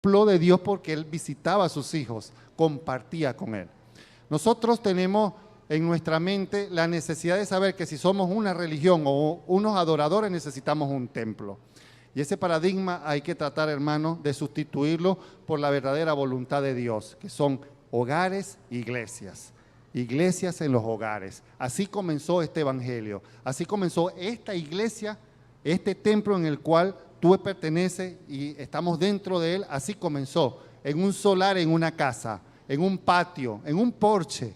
ejemplo de Dios porque él visitaba a sus hijos, compartía con él. Nosotros tenemos en nuestra mente la necesidad de saber que si somos una religión o unos adoradores necesitamos un templo. Y ese paradigma hay que tratar, hermanos, de sustituirlo por la verdadera voluntad de Dios, que son hogares, iglesias. Iglesias en los hogares. Así comenzó este evangelio. Así comenzó esta iglesia, este templo en el cual tú perteneces y estamos dentro de él. Así comenzó, en un solar, en una casa, en un patio, en un porche.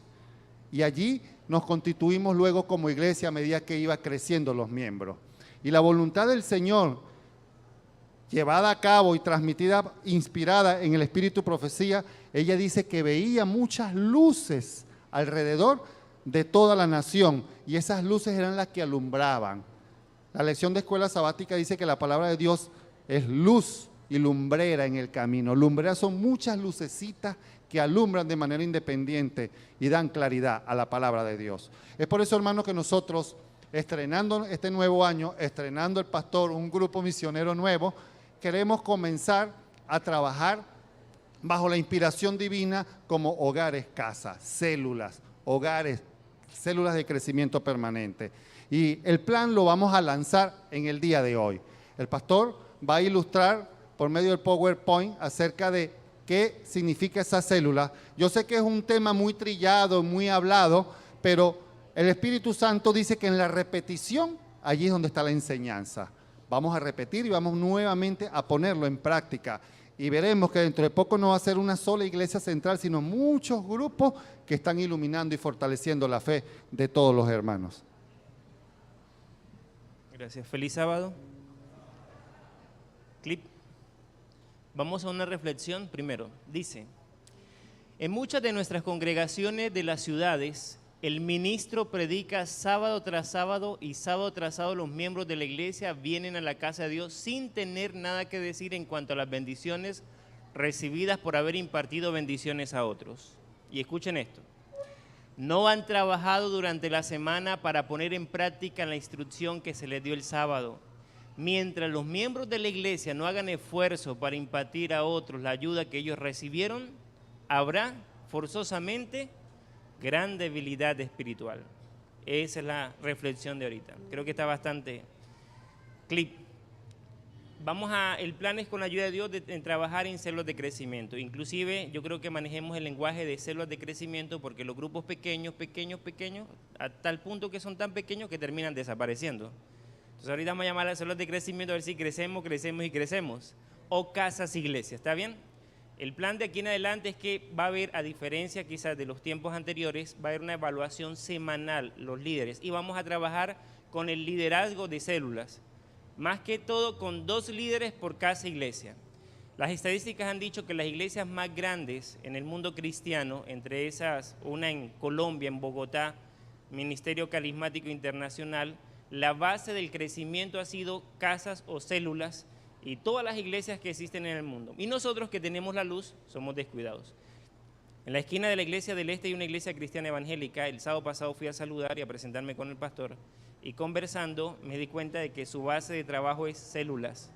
Y allí nos constituimos luego como iglesia a medida que iba creciendo los miembros. Y la voluntad del Señor, llevada a cabo y transmitida, inspirada en el Espíritu de Profecía, ella dice que veía muchas luces alrededor de toda la nación y esas luces eran las que alumbraban. La lección de escuela sabática dice que la palabra de Dios es luz y lumbrera en el camino. Lumbreras son muchas lucecitas que alumbran de manera independiente y dan claridad a la palabra de Dios. Es por eso, hermanos, que nosotros, estrenando este nuevo año, estrenando el pastor, un grupo misionero nuevo, queremos comenzar a trabajar bajo la inspiración divina como hogares, casas, células, hogares, células de crecimiento permanente. Y el plan lo vamos a lanzar en el día de hoy. El pastor va a ilustrar por medio del PowerPoint acerca de qué significa esa célula. Yo sé que es un tema muy trillado, muy hablado, pero el Espíritu Santo dice que en la repetición, allí es donde está la enseñanza. Vamos a repetir y vamos nuevamente a ponerlo en práctica. Y veremos que dentro de poco no va a ser una sola iglesia central, sino muchos grupos que están iluminando y fortaleciendo la fe de todos los hermanos. Gracias. Feliz sábado. Clip. Vamos a una reflexión primero. Dice, en muchas de nuestras congregaciones de las ciudades, el ministro predica sábado tras sábado y sábado tras sábado los miembros de la iglesia vienen a la casa de Dios sin tener nada que decir en cuanto a las bendiciones recibidas por haber impartido bendiciones a otros. Y escuchen esto. No han trabajado durante la semana para poner en práctica la instrucción que se les dio el sábado. Mientras los miembros de la iglesia no hagan esfuerzo para impartir a otros la ayuda que ellos recibieron, habrá forzosamente gran debilidad espiritual. Esa es la reflexión de ahorita. Creo que está bastante clip. El plan es con la ayuda de Dios en trabajar en células de crecimiento. Inclusive yo creo que manejemos el lenguaje de células de crecimiento porque los grupos pequeños, a tal punto que son tan pequeños que terminan desapareciendo. Entonces ahorita vamos a llamar a las células de crecimiento a ver si crecemos. O casas iglesias, ¿está bien? El plan de aquí en adelante es que va a haber, a diferencia quizás de los tiempos anteriores, va a haber una evaluación semanal, los líderes, y vamos a trabajar con el liderazgo de células, más que todo con 2 líderes por casa iglesia. Las estadísticas han dicho que las iglesias más grandes en el mundo cristiano, entre esas una en Colombia, en Bogotá, Ministerio Carismático Internacional, la base del crecimiento ha sido casas o células y todas las iglesias que existen en el mundo. Y nosotros que tenemos la luz somos descuidados. En la esquina de la iglesia del Este hay una iglesia cristiana evangélica. El sábado pasado fui a saludar y a presentarme con el pastor y conversando me di cuenta de que su base de trabajo es células.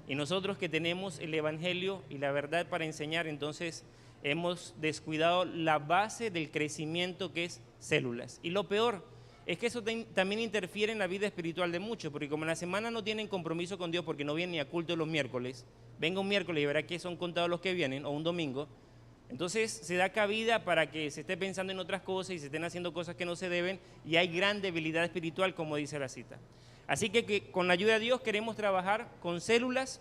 Y nosotros que tenemos el evangelio y la verdad para enseñar, entonces hemos descuidado la base del crecimiento que es células. Y lo peor es que eso también interfiere en la vida espiritual de muchos, porque como en la semana no tienen compromiso con Dios porque no vienen ni a culto los miércoles, venga un miércoles y verá que son contados los que vienen, o un domingo, entonces se da cabida para que se esté pensando en otras cosas y se estén haciendo cosas que no se deben y hay gran debilidad espiritual, como dice la cita. Así que con la ayuda de Dios queremos trabajar con células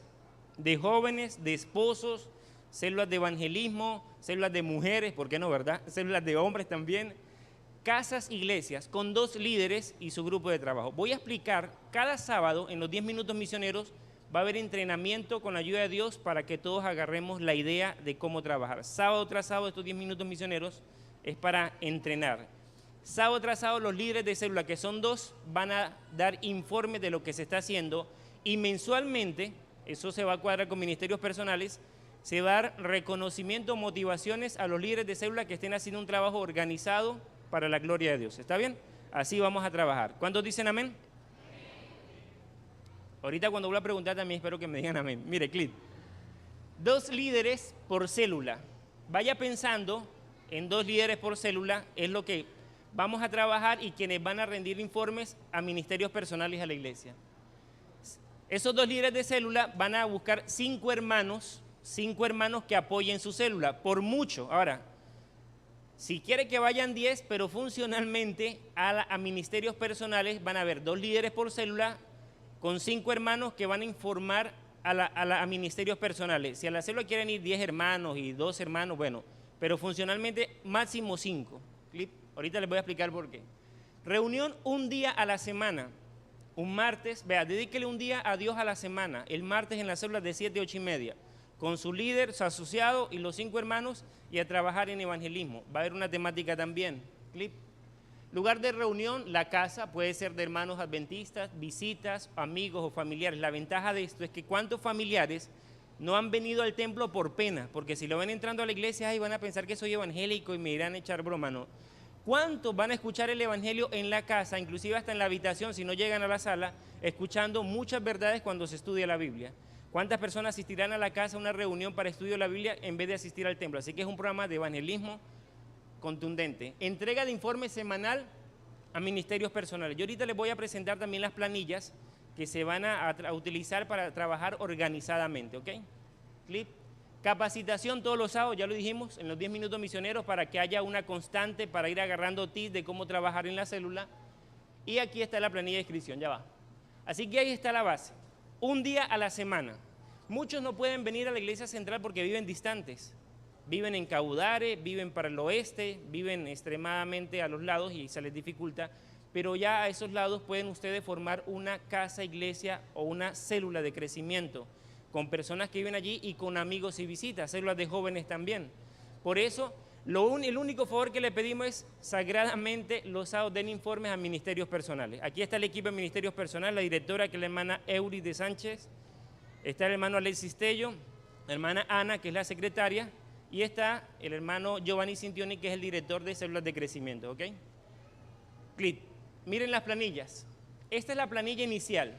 de jóvenes, de esposos, células de evangelismo, células de mujeres, ¿por qué no, verdad? Células de hombres también, casas, iglesias, con 2 líderes y su grupo de trabajo. Voy a explicar cada sábado en los 10 minutos misioneros, va a haber entrenamiento con la ayuda de Dios para que todos agarremos la idea de cómo trabajar. Sábado tras sábado estos 10 minutos misioneros es para entrenar. Sábado tras sábado los líderes de célula, que son 2, van a dar informes de lo que se está haciendo y mensualmente, eso se va a cuadrar con ministerios personales, se va a dar reconocimiento, motivaciones a los líderes de célula que estén haciendo un trabajo organizado para la gloria de Dios. ¿Está bien? Así vamos a trabajar. ¿Cuántos dicen amén? Ahorita cuando vuelva a preguntar también espero que me digan amén. Mire, clip. 2 líderes por célula. Vaya pensando en 2 líderes por célula, es lo que vamos a trabajar y quienes van a rendir informes a ministerios personales a la iglesia. Esos 2 líderes de célula van a buscar 5 hermanos que apoyen su célula, por mucho. Ahora, si quiere que vayan 10, pero funcionalmente a ministerios personales van a haber 2 líderes por célula con 5 hermanos que van a informar a ministerios personales. Si a la célula quieren ir 10 hermanos y 2 hermanos, bueno, pero funcionalmente máximo 5. Ahorita les voy a explicar por qué. Reunión un día a la semana, un martes, vea, dedíquele un día a Dios a la semana, el martes en la célula de 7 a 8:30, con su líder, su asociado y los 5 hermanos, y a trabajar en evangelismo. Va a haber una temática también. Lugar de reunión, la casa, puede ser de hermanos adventistas, visitas, amigos o familiares. La ventaja de esto es que cuántos familiares no han venido al templo por pena, porque si lo ven entrando a la iglesia, ay, van a pensar que soy evangélico y me irán a echar broma, no. ¿Cuántos van a escuchar el evangelio en la casa, inclusive hasta en la habitación, si no llegan a la sala, escuchando muchas verdades cuando se estudia la Biblia? ¿Cuántas personas asistirán a la casa a una reunión para estudio de la Biblia en vez de asistir al templo? Así que es un programa de evangelismo contundente. Entrega de informe semanal a ministerios personales. Yo ahorita les voy a presentar también las planillas que se van a utilizar para trabajar organizadamente, ¿ok? Capacitación todos los sábados, ya lo dijimos, en los 10 minutos misioneros, para que haya una constante, para ir agarrando tips de cómo trabajar en la célula. Y aquí está la planilla de inscripción, ya va. Así que ahí está la base. Un día a la semana. Muchos no pueden venir a la iglesia central porque viven distantes. Viven en Caudare, viven para el oeste, viven extremadamente a los lados y se les dificulta. Pero ya a esos lados pueden ustedes formar una casa, iglesia o una célula de crecimiento con personas que viven allí y con amigos y visitas, células de jóvenes también. Por eso, el único favor que le pedimos es sagradamente los sábados den informes a ministerios personales. Aquí está el equipo de ministerios personales, la directora que es la hermana Eury de Sánchez, está el hermano Alexis Tello, la hermana Ana que es la secretaria y está el hermano Giovanni Cintioni que es el director de células de crecimiento, ¿ok? Miren las planillas. Esta es la planilla inicial.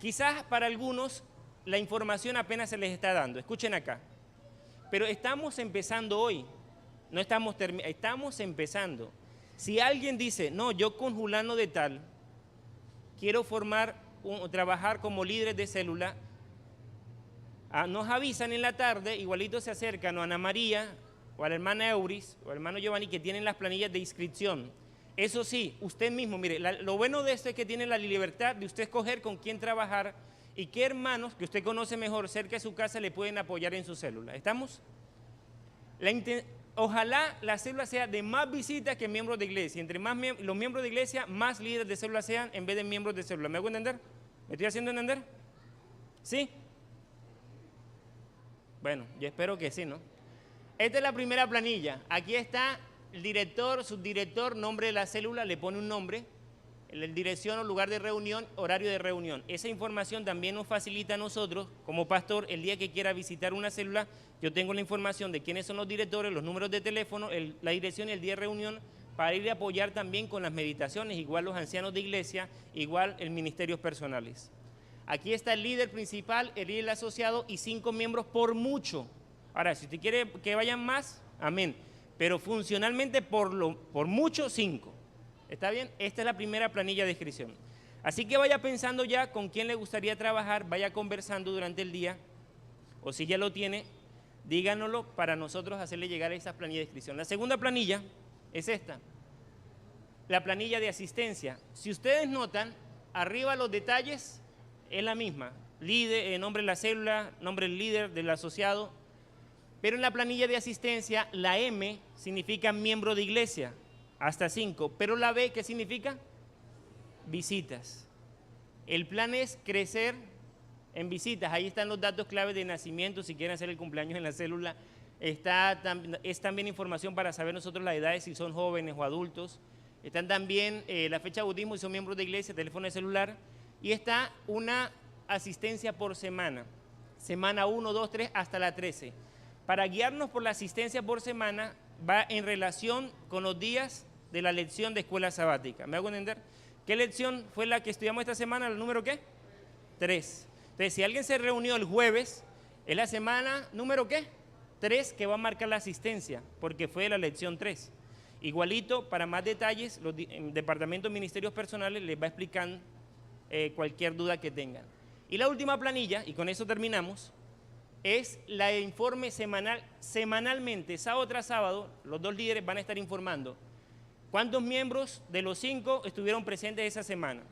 Quizás para algunos la información apenas se les está dando, escuchen acá. Pero estamos empezando hoy, no estamos empezando. Si alguien dice, no, yo con Julano de tal, quiero trabajar como líder de célula, nos avisan en la tarde, igualito se acercan a Ana María, o a la hermana Euris, o al hermano Giovanni, que tienen las planillas de inscripción. Eso sí, usted mismo, mire, lo bueno de esto es que tiene la libertad de usted escoger con quién trabajar y qué hermanos que usted conoce mejor cerca de su casa le pueden apoyar en su célula. ¿Estamos? Ojalá la célula sea de más visitas que miembros de iglesia. Entre más los miembros de iglesia, más líderes de célula sean en vez de miembros de célula. ¿Me hago entender? ¿Me estoy haciendo entender? ¿Sí? Bueno, yo espero que sí, ¿no? Esta es la primera planilla. Aquí está el director, subdirector, nombre de la célula, le pone un nombre. Dirección o lugar de reunión, horario de reunión. Esa información también nos facilita a nosotros, como pastor, el día que quiera visitar una célula, yo tengo la información de quiénes son los directores, los números de teléfono, la dirección y el día de reunión, para ir a apoyar también con las meditaciones, igual los ancianos de iglesia, igual el ministerios personales. Aquí está el líder principal, el líder asociado y 5 miembros por mucho. Ahora, si usted quiere que vayan más, amén. Pero funcionalmente por mucho 5. ¿Está bien? Esta es la primera planilla de inscripción. Así que vaya pensando ya con quién le gustaría trabajar, vaya conversando durante el día, o si ya lo tiene, díganoslo para nosotros hacerle llegar a esa planilla de inscripción. La segunda planilla es esta, la planilla de asistencia. Si ustedes notan, arriba los detalles es la misma, líder, nombre de la célula, nombre del líder, del asociado, pero en la planilla de asistencia la M significa miembro de iglesia, hasta 5, pero la B, ¿qué significa? Visitas. El plan es crecer en visitas, ahí están los datos claves de nacimiento, si quieren hacer el cumpleaños en la célula, es también información para saber nosotros las edades, si son jóvenes o adultos, están también la fecha de bautismo, si son miembros de iglesia, teléfono de celular, y está una asistencia por semana, semana 1, 2, 3, hasta la 13. Para guiarnos por la asistencia por semana, va en relación con los días de la lección de escuela sabática. ¿Me hago entender? ¿Qué lección fue la que estudiamos esta semana? ¿El número qué? 3. Entonces, si alguien se reunió el jueves, Es la semana número ¿qué? 3 que va a marcar la asistencia, porque fue la lección 3. Igualito, para más detalles, los departamentos de ministerios personales les va explicando cualquier duda que tengan. Y la última planilla, y con eso terminamos, es la informe semanal. Semanalmente, sábado tras sábado, los 2 líderes van a estar informando cuántos miembros de los 5 estuvieron presentes esa semana,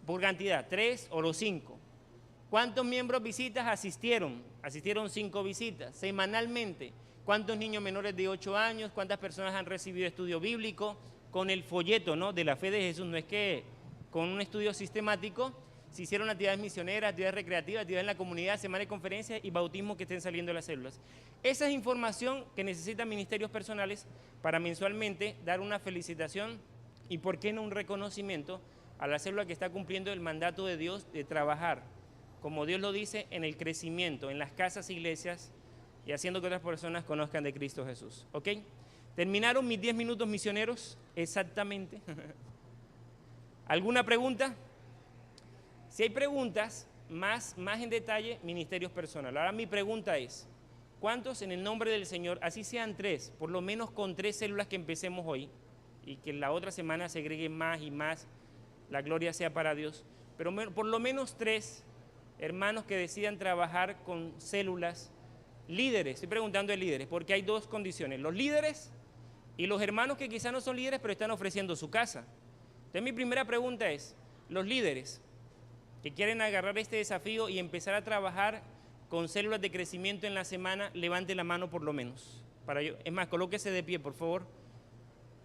por cantidad, 3 o los 5. ¿Cuántos miembros visitas asistieron? Asistieron 5 visitas. Semanalmente, ¿cuántos niños menores de 8 años? ¿Cuántas personas han recibido estudio bíblico? Con el folleto, ¿no?, de la fe de Jesús. No es que con un estudio sistemático se hicieron actividades misioneras, actividades recreativas, actividades en la comunidad, semana de conferencias y bautismo que estén saliendo de las células. Esa es información que necesitan ministerios personales para mensualmente dar una felicitación y, ¿por qué no, un reconocimiento a la célula que está cumpliendo el mandato de Dios de trabajar, como Dios lo dice, en el crecimiento, en las casas, iglesias y haciendo que otras personas conozcan de Cristo Jesús. ¿Ok? ¿Terminaron mis 10 minutos misioneros? Exactamente. ¿Alguna pregunta? Si hay preguntas, más en detalle, ministerios personales. Ahora mi pregunta es, ¿cuántos en el nombre del Señor, así sean 3, por lo menos con 3 células que empecemos hoy, y que la otra semana se agreguen más y más, la gloria sea para Dios, pero por lo menos 3 hermanos que decidan trabajar con células, líderes, estoy preguntando de líderes, porque hay 2 condiciones, los líderes y los hermanos que quizás no son líderes, pero están ofreciendo su casa. Entonces mi primera pregunta es, los líderes que quieren agarrar este desafío y empezar a trabajar con células de crecimiento en la semana, levante la mano por lo menos. Es más, colóquese de pie, por favor.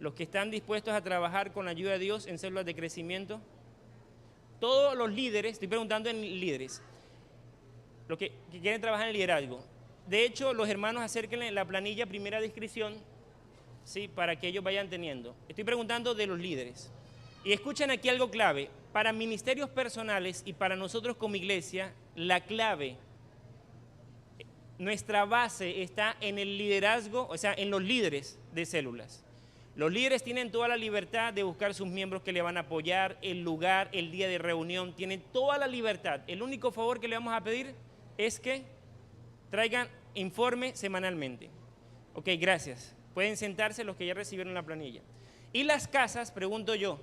Los que están dispuestos a trabajar con la ayuda de Dios en células de crecimiento. Todos los líderes, estoy preguntando en líderes, los que quieren trabajar en liderazgo. De hecho, los hermanos acérquenle la planilla primera descripción, ¿sí?, para que ellos vayan teniendo. Estoy preguntando de los líderes. Y escuchen aquí algo clave. Para ministerios personales y para nosotros como iglesia, la clave, nuestra base está en el liderazgo, o sea, en los líderes de células. Los líderes tienen toda la libertad de buscar sus miembros que le van a apoyar, el lugar, el día de reunión, tienen toda la libertad. El único favor que le vamos a pedir es que traigan informe semanalmente. Ok, gracias. Pueden sentarse los que ya recibieron la planilla. Y las casas, pregunto yo,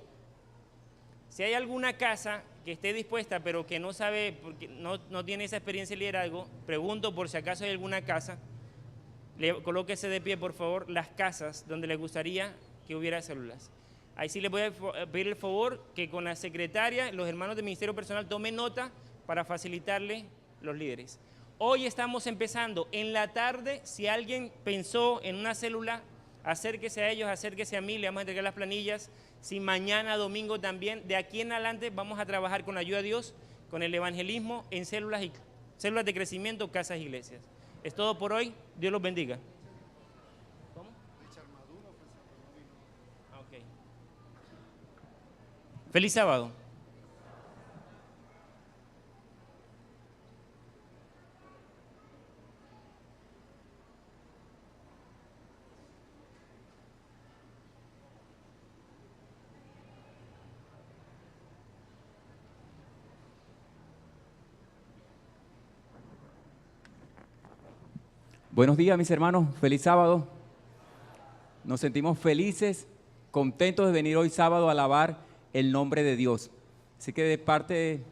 si hay alguna casa que esté dispuesta pero que no sabe, porque no tiene esa experiencia de liderazgo, pregunto por si acaso hay alguna casa, colóquese de pie por favor, las casas donde les gustaría que hubiera células. Ahí sí les voy a pedir el favor que con la secretaria, los hermanos del Ministerio Personal tomen nota para facilitarle los líderes. Hoy estamos empezando, en la tarde, si alguien pensó en una célula, acérquese a ellos, acérquese a mí, le vamos a entregar las planillas. Si mañana, domingo también, de aquí en adelante vamos a trabajar con la ayuda de Dios, con el evangelismo en células de crecimiento, casas, iglesias. Es todo por hoy, Dios los bendiga. ¿Cómo? Okay. Feliz sábado. Buenos días, mis hermanos, feliz sábado. Nos sentimos felices, contentos de venir hoy sábado a alabar el nombre de Dios. Así que de parte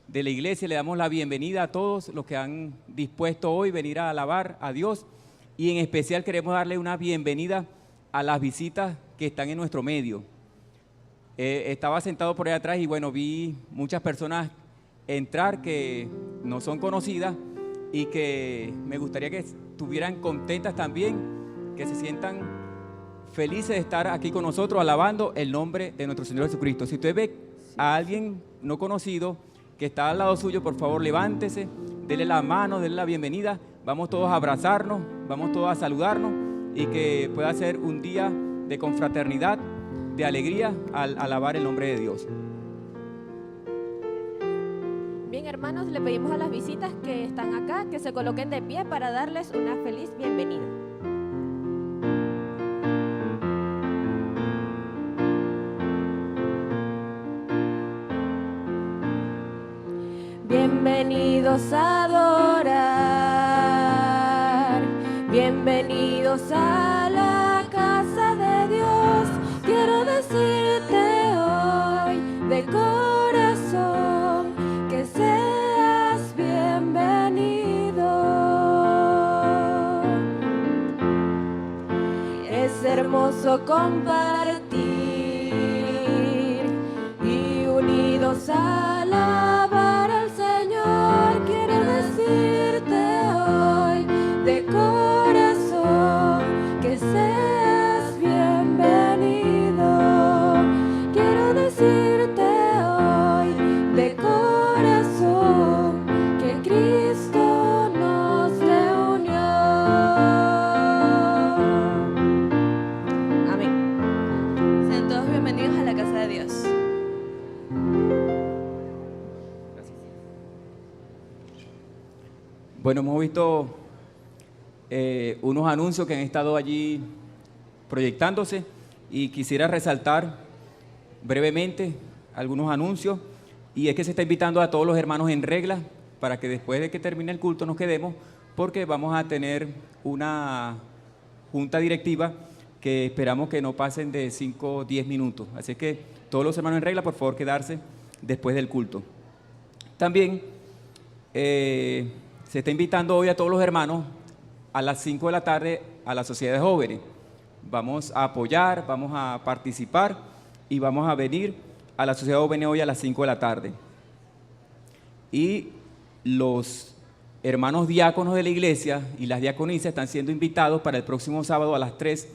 de la iglesia le damos la bienvenida a todos los que han dispuesto hoy venir a alabar a Dios, y en especial queremos darle una bienvenida a las visitas que están en nuestro medio. Estaba sentado por ahí atrás y bueno, vi muchas personas entrar que no son conocidas y que me gustaría que estuvieran contentas también, que se sientan felices de estar aquí con nosotros alabando el nombre de nuestro Señor Jesucristo. Si usted ve a alguien no conocido que está al lado suyo, por favor levántese, dele la mano, dele la bienvenida, vamos todos a abrazarnos, vamos todos a saludarnos y que pueda ser un día de confraternidad, de alegría al alabar el nombre de Dios. Bien, hermanos, le pedimos a las visitas que están acá que se coloquen de pie para darles una feliz bienvenida. Bienvenidos a adorar Bienvenidos a la casa de Dios. Quiero decirte hoy de corazón que seas bienvenido. Es hermoso compartir y unidos a alabar al Señor. Quiero decirte hoy de corazón que seas bienvenido. Quiero decirte hoy de corazón que Cristo nos reunió. Amén. Sean todos bienvenidos a la casa de Dios. Bueno, hemos visto unos anuncios que han estado allí proyectándose y quisiera resaltar brevemente algunos anuncios, y es que se está invitando a todos los hermanos en regla para que después de que termine el culto nos quedemos, porque vamos a tener una junta directiva que esperamos que no pasen de 5 o 10 minutos. Así que todos los hermanos en regla, por favor, quedarse después del culto. También se está invitando hoy a todos los hermanos a las 5 de la tarde a la Sociedad de Jóvenes. Vamos a apoyar, vamos a participar y vamos a venir a la Sociedad de Jóvenes hoy a las 5 de la tarde. Y los hermanos diáconos de la iglesia y las diaconisas están siendo invitados para el próximo sábado a las 3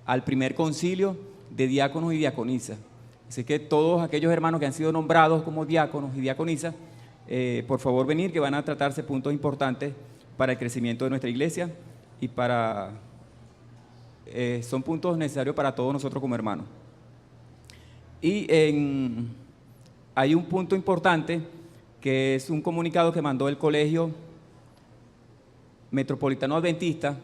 al primer concilio de diáconos y diaconisas. Así que todos aquellos hermanos que han sido nombrados como diáconos y diaconisas, por favor venir, que van a tratarse puntos importantes para el crecimiento de nuestra iglesia y son puntos necesarios para todos nosotros como hermanos. Y hay un punto importante que es un comunicado que mandó el Colegio Metropolitano Adventista,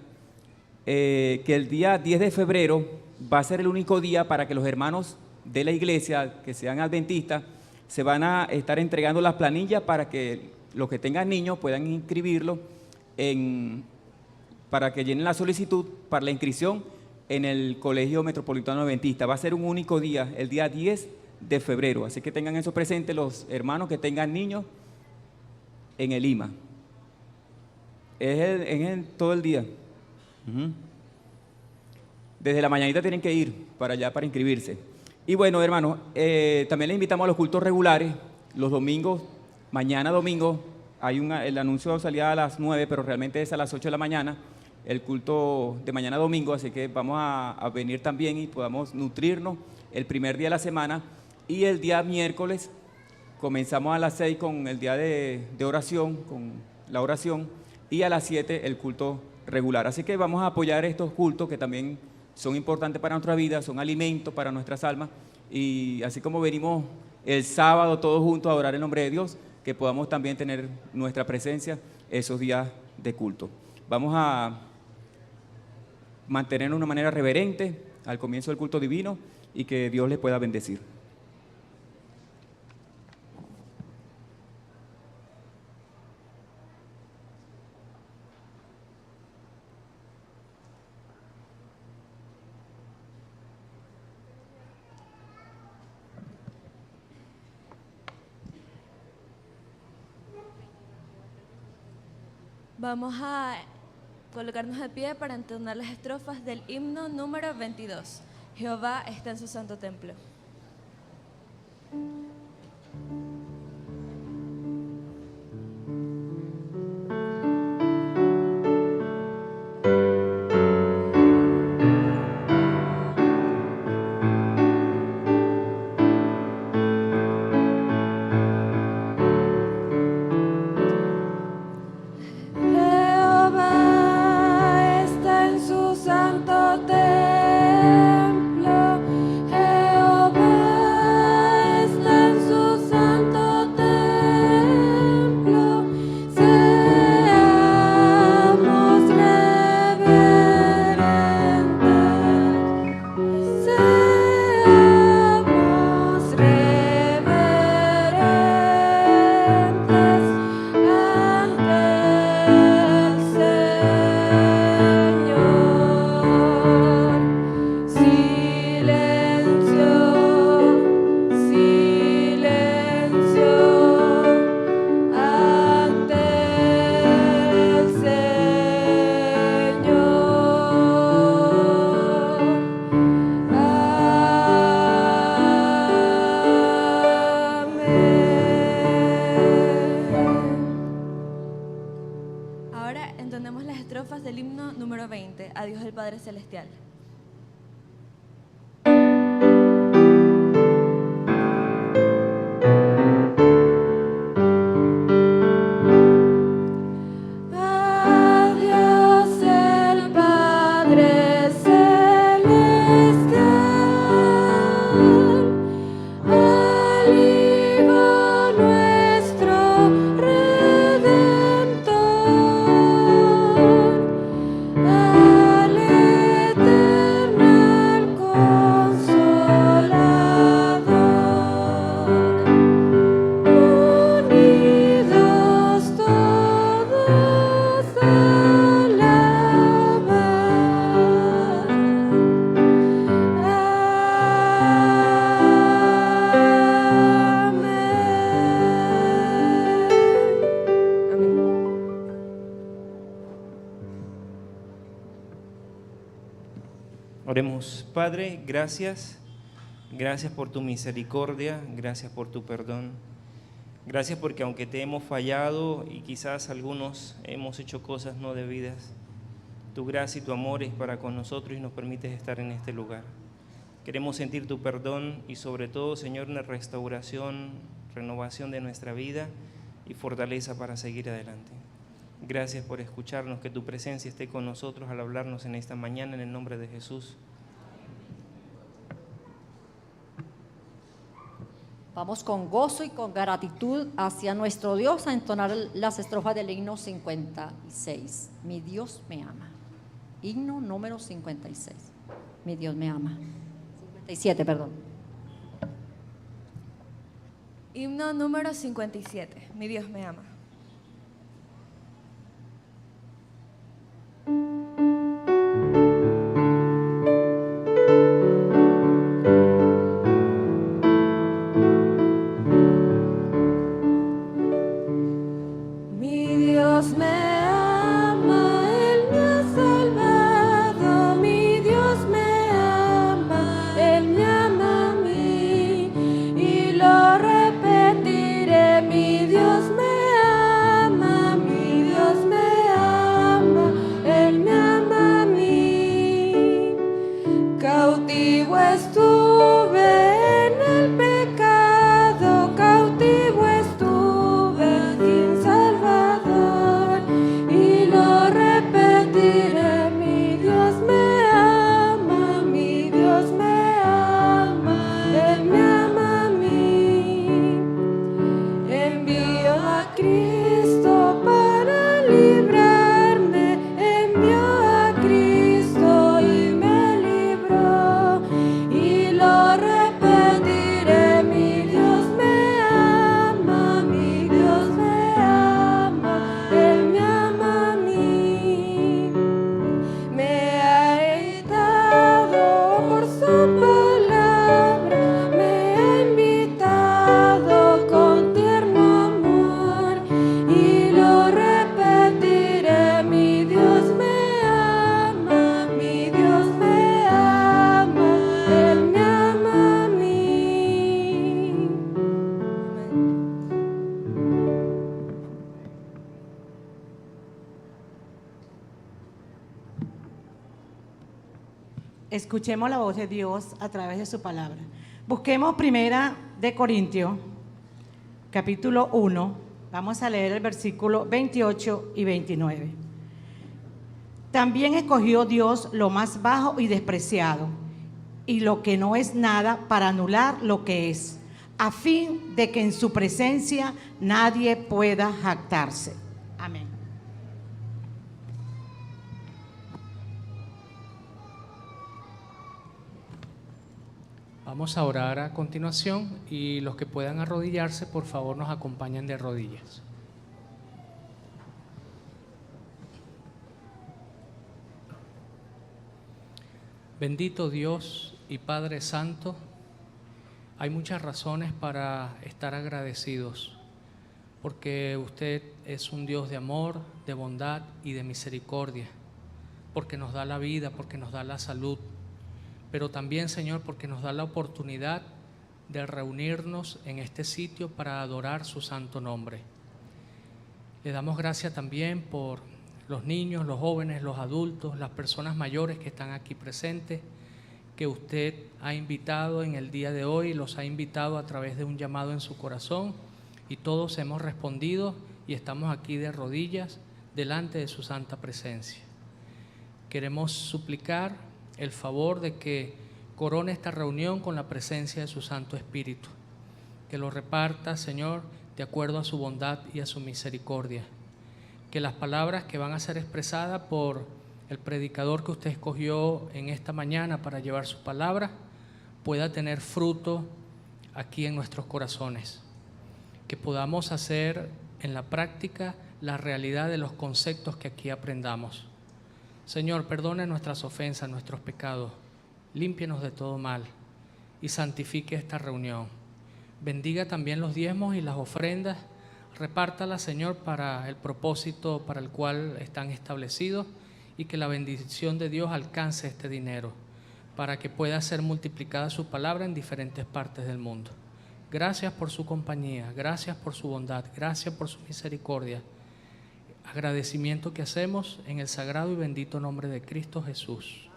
que el día 10 de febrero va a ser el único día para que los hermanos de la iglesia que sean adventistas se van a estar entregando las planillas para que los que tengan niños puedan inscribirlos para que llenen la solicitud para la inscripción en el Colegio Metropolitano Adventista. Va a ser un único día, el día 10 de febrero. Así que tengan eso presente los hermanos que tengan niños en el IMA. Es todo el día. Desde la mañanita tienen que ir para allá para inscribirse. Y bueno, hermanos, también les invitamos a los cultos regulares, los domingos. Mañana domingo el anuncio salía a las 9, pero realmente es a las 8 de la mañana, el culto de mañana domingo, así que vamos a venir también y podamos nutrirnos el primer día de la semana. Y el día miércoles comenzamos a las 6 con el día de oración, con la oración, y a las 7 el culto regular. Así que vamos a apoyar estos cultos que también son importantes para nuestra vida, son alimentos para nuestras almas, y así como venimos el sábado todos juntos a orar en nombre de Dios, que podamos también tener nuestra presencia esos días de culto. Vamos a mantenernos de una manera reverente al comienzo del culto divino y que Dios les pueda bendecir. Vamos a colocarnos de pie para entonar las estrofas del himno número 22. Jehová está en su santo templo. Jehová está en su santo templo. Jehová himno número 20, a Dios el Padre Celestial. Oremos. Padre, gracias. Gracias por tu misericordia, gracias por tu perdón. Gracias porque aunque te hemos fallado y quizás algunos hemos hecho cosas no debidas, tu gracia y tu amor es para con nosotros y nos permites estar en este lugar. Queremos sentir tu perdón y sobre todo, Señor, una restauración, renovación de nuestra vida y fortaleza para seguir adelante. Gracias por escucharnos, que tu presencia esté con nosotros al hablarnos en esta mañana, en el nombre de Jesús. Vamos con gozo y con gratitud hacia nuestro Dios a entonar las estrofas del himno 56. Mi Dios me ama. Himno número 56. Mi Dios me ama. 57, perdón. Himno número 57, mi Dios me ama. Escuchemos la voz de Dios a través de su palabra. Busquemos Primera de Corintios, capítulo 1. Vamos a leer el versículo 28 y 29. También escogió Dios lo más bajo y despreciado, y lo que no es nada, para anular lo que es, a fin de que en su presencia nadie pueda jactarse. Amén. Vamos a orar a continuación y los que puedan arrodillarse, por favor, nos acompañan de rodillas. Bendito Dios y Padre Santo, hay muchas razones para estar agradecidos, porque usted es un Dios de amor, de bondad y de misericordia, porque nos da la vida, porque nos da la salud, pero también, Señor, porque nos da la oportunidad de reunirnos en este sitio para adorar su santo nombre. Le damos gracias también por los niños, los jóvenes, los adultos, las personas mayores que están aquí presentes, que usted ha invitado en el día de hoy, los ha invitado a través de un llamado en su corazón, y todos hemos respondido y estamos aquí de rodillas delante de su santa presencia. Queremos suplicar el favor de que corone esta reunión con la presencia de su Santo Espíritu, que lo reparta, Señor, de acuerdo a su bondad y a su misericordia. Que las palabras que van a ser expresadas por el predicador que usted escogió en esta mañana para llevar su palabra pueda tener fruto aquí en nuestros corazones. Que podamos hacer en la práctica la realidad de los conceptos que aquí aprendamos. Señor, perdone nuestras ofensas, nuestros pecados, límpienos de todo mal y santifique esta reunión. Bendiga también los diezmos y las ofrendas, repártalas, Señor, para el propósito para el cual están establecidos, y que la bendición de Dios alcance este dinero para que pueda ser multiplicada su palabra en diferentes partes del mundo. Gracias por su compañía, gracias por su bondad, gracias por su misericordia. Agradecimiento que hacemos en el sagrado y bendito nombre de Cristo Jesús.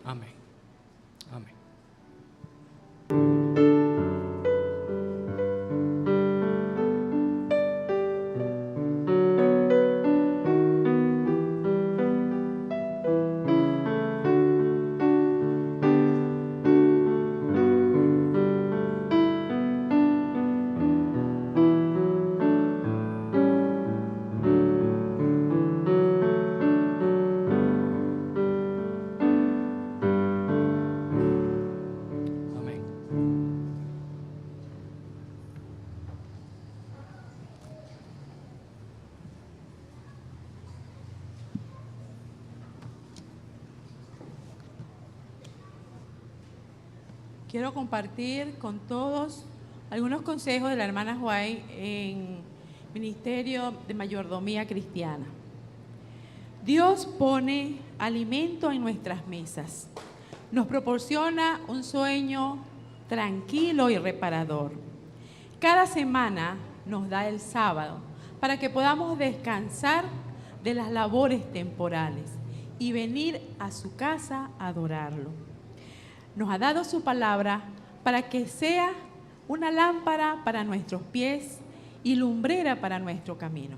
Amén. Amén. Quiero compartir con todos algunos consejos de la hermana Huay en Ministerio de Mayordomía Cristiana. Dios pone alimento en nuestras mesas. Nos proporciona un sueño tranquilo y reparador. Cada semana nos da el sábado para que podamos descansar de las labores temporales y venir a su casa a adorarlo. Nos ha dado su palabra para que sea una lámpara para nuestros pies y lumbrera para nuestro camino.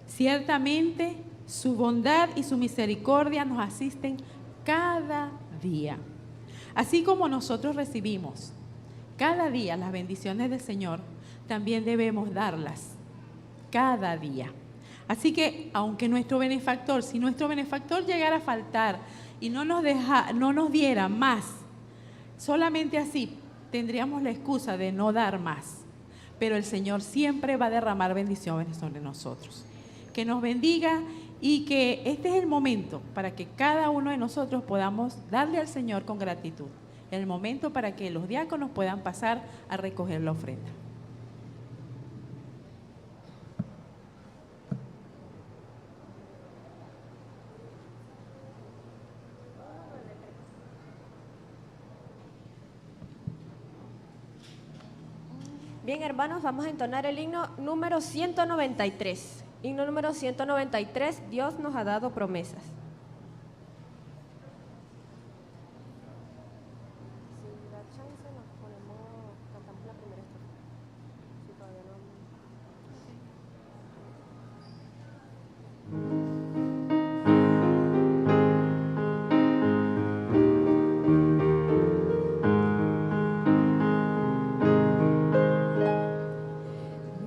Ciertamente, su bondad y su misericordia nos asisten cada día. Así como nosotros recibimos cada día las bendiciones del Señor, también debemos darlas cada día. Así que, aunque si nuestro benefactor llegara a faltar y no nos diera más, solamente así tendríamos la excusa de no dar más. Pero el Señor siempre va a derramar bendiciones sobre nosotros. Que nos bendiga y que este es el momento para que cada uno de nosotros podamos darle al Señor con gratitud. El momento para que los diáconos puedan pasar a recoger la ofrenda. Bien, hermanos, vamos a entonar el himno número 193. Himno número 193, Dios nos ha dado promesas.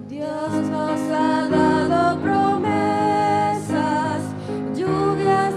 Dios nos ha dado promesas, lluvias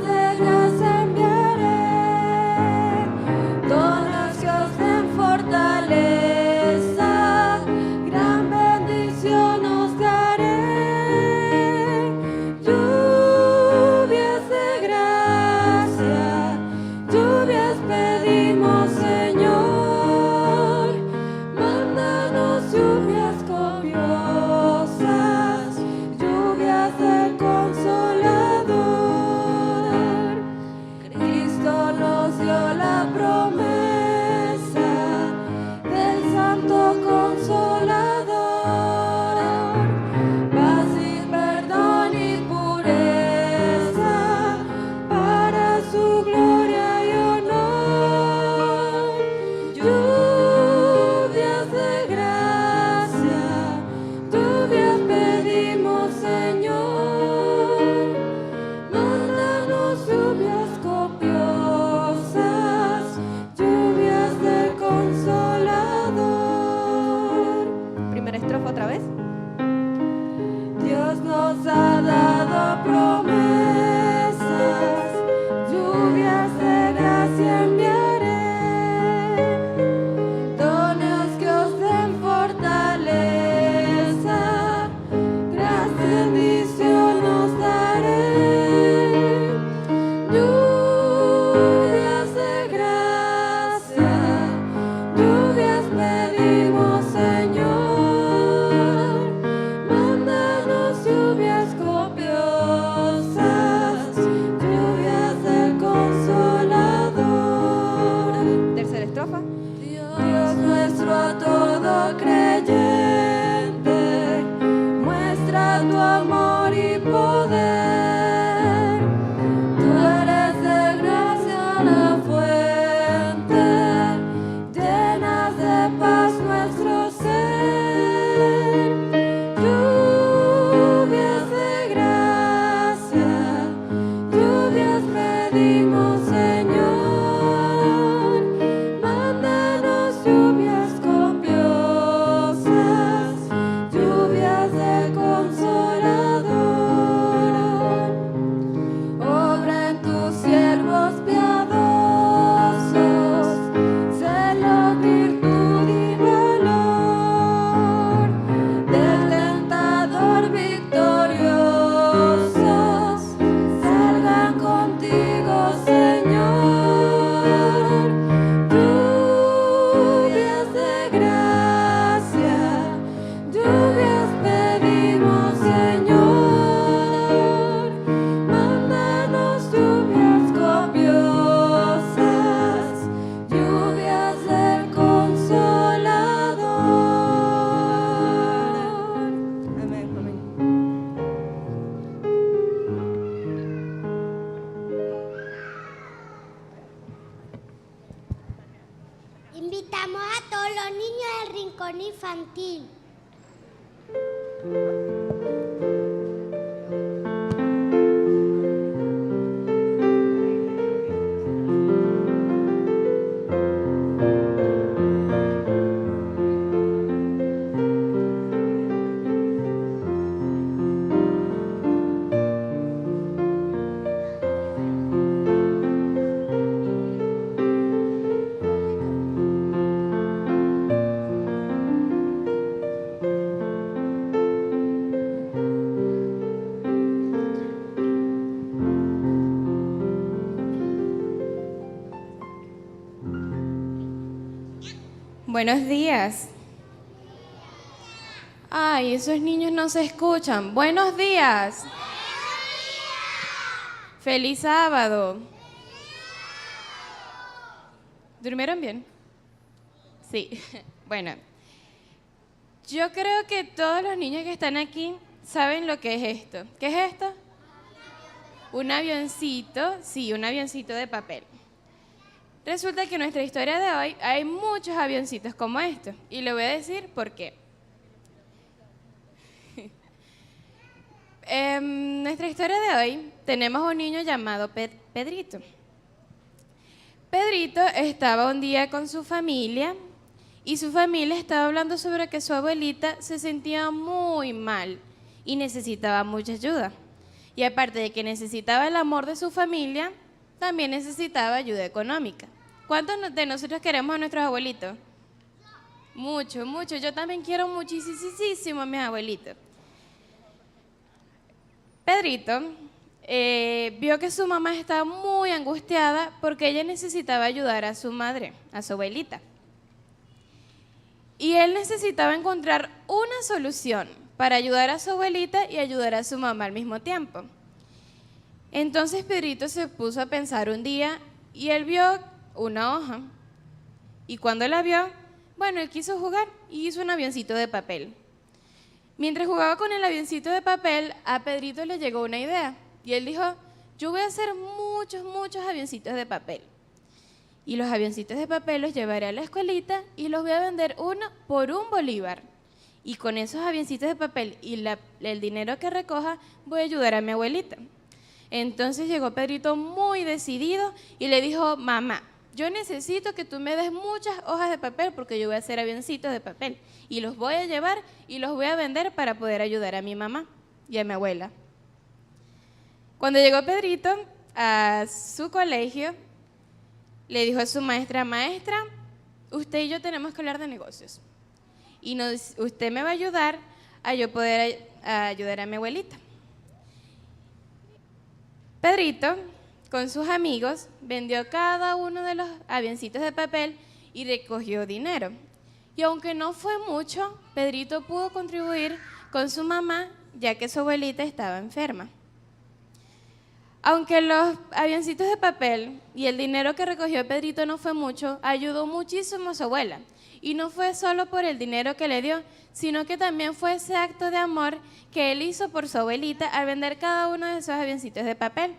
Lluvias de gracia enviaré, dones que os den fortaleza, gran bendición os daré. Lluvias de gracia, lluvias pedimos, Señor. Mándanos lluvias copiosas, lluvias del Consolador. Tercera estrofa. Dios nuestro a todo creyente, muestra tu amor y poder. Tú eres de gracia la fuente, llenas de paz nuestro ser. Lluvias de gracia, lluvias pedimos, Señor. Mándanos lluvias copiosas, lluvias del Consolador. Obra en tus siervos piadosos, celo, virtud y valor, del tentador victoriosos, salgan contigo, Señor. Lluvias de gracia, lluvias pedimos, Señor. Mándanos lluvias copiosas, lluvias del Consolador. Amén, amén. Invitamos a todos los niños del rincón infantil. Buenos días. Ay, esos niños no se escuchan. Buenos días. Feliz sábado. ¿Durmieron bien? Sí. Bueno, yo creo que todos los niños que están aquí saben lo que es esto. ¿Qué es esto? Un avioncito, sí, un avioncito de papel. Resulta que en nuestra historia de hoy hay muchos avioncitos como estos, y le voy a decir por qué. En nuestra historia de hoy tenemos un niño llamado Pedrito. Pedrito estaba un día con su familia y su familia estaba hablando sobre que su abuelita se sentía muy mal y necesitaba mucha ayuda. Y aparte de que necesitaba el amor de su familia, también necesitaba ayuda económica. ¿Cuántos de nosotros queremos a nuestros abuelitos? Mucho, mucho. Yo también quiero muchísimo a mis abuelitos. Pedrito vio que su mamá estaba muy angustiada porque ella necesitaba ayudar a su madre, a su abuelita. Y él necesitaba encontrar una solución para ayudar a su abuelita y ayudar a su mamá al mismo tiempo. Entonces Pedrito se puso a pensar un día y él vio una hoja. Y cuando la vio, bueno, él quiso jugar y hizo un avioncito de papel. Mientras jugaba con el avioncito de papel, a Pedrito le llegó una idea. Y él dijo, yo voy a hacer muchos avioncitos de papel. Y los avioncitos de papel los llevaré a la escuelita y los voy a vender uno por $1. Y con esos avioncitos de papel y el dinero que recoja, voy a ayudar a mi abuelita. Entonces llegó Pedrito muy decidido y le dijo, mamá, yo necesito que tú me des muchas hojas de papel porque yo voy a hacer avioncitos de papel y los voy a llevar y los voy a vender para poder ayudar a mi mamá y a mi abuela. Cuando llegó Pedrito a su colegio, le dijo a su maestra: maestra, usted y yo tenemos que hablar de negocios. Y usted me va a ayudar a yo poder ayudar a mi abuelita. Pedrito, con sus amigos, vendió cada uno de los avioncitos de papel y recogió dinero. Y aunque no fue mucho, Pedrito pudo contribuir con su mamá, ya que su abuelita estaba enferma. Aunque los avioncitos de papel y el dinero que recogió Pedrito no fue mucho, ayudó muchísimo a su abuela. Y no fue solo por el dinero que le dio, sino que también fue ese acto de amor que él hizo por su abuelita al vender cada uno de esos avioncitos de papel.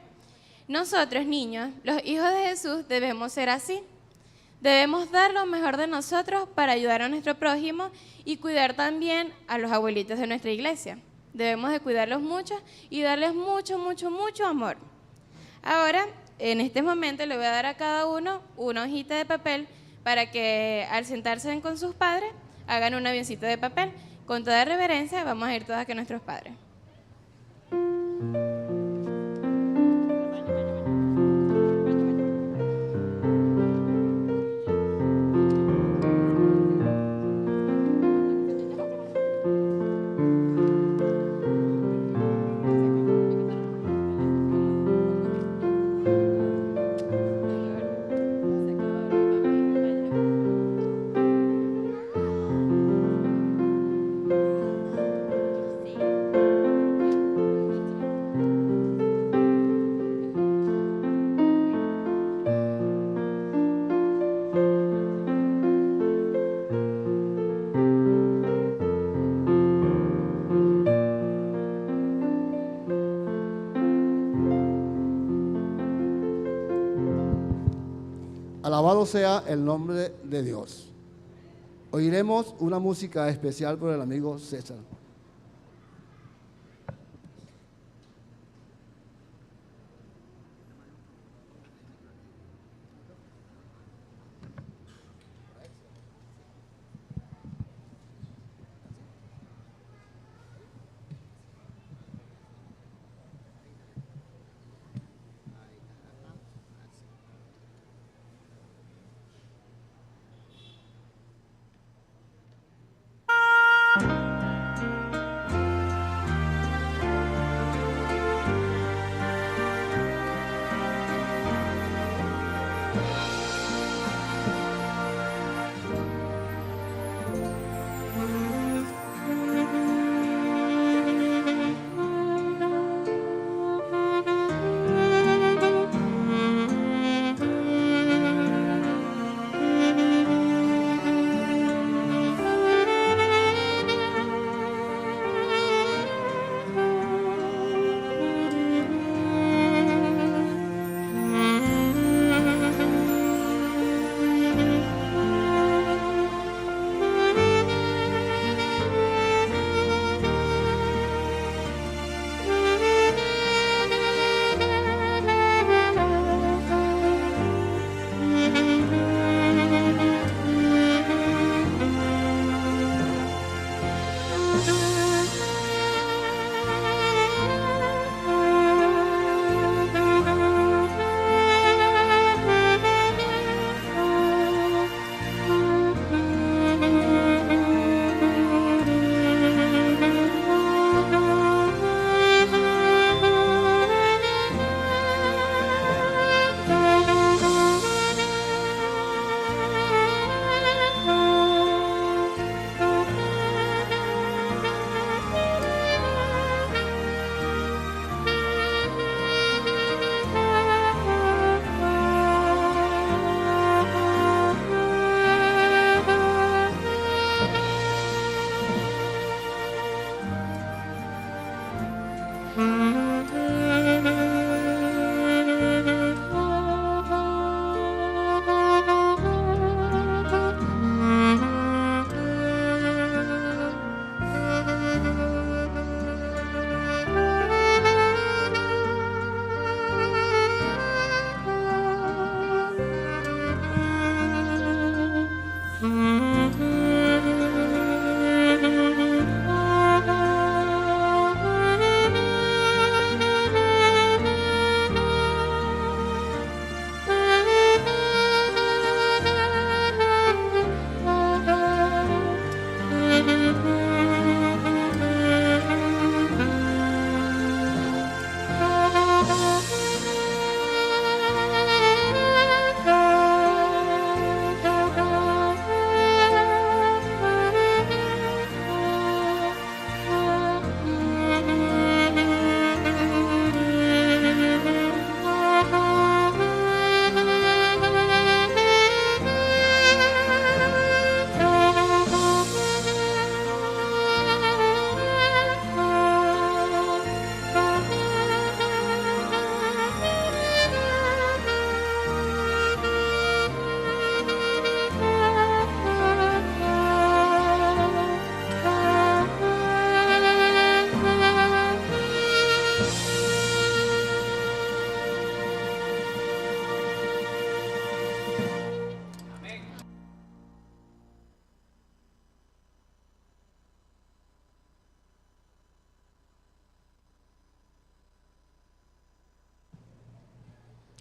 Nosotros, niños, los hijos de Jesús, debemos ser así. Debemos dar lo mejor de nosotros para ayudar a nuestro prójimo y cuidar también a los abuelitos de nuestra iglesia. Debemos de cuidarlos mucho y darles mucho, mucho, mucho amor. Ahora, en este momento, le voy a dar a cada uno una hojita de papel para que al sentarse con sus padres hagan un avioncito de papel. Con toda reverencia, vamos a ir todas con nuestros padres. Alabado sea el nombre de Dios. Oiremos una música especial por el amigo César.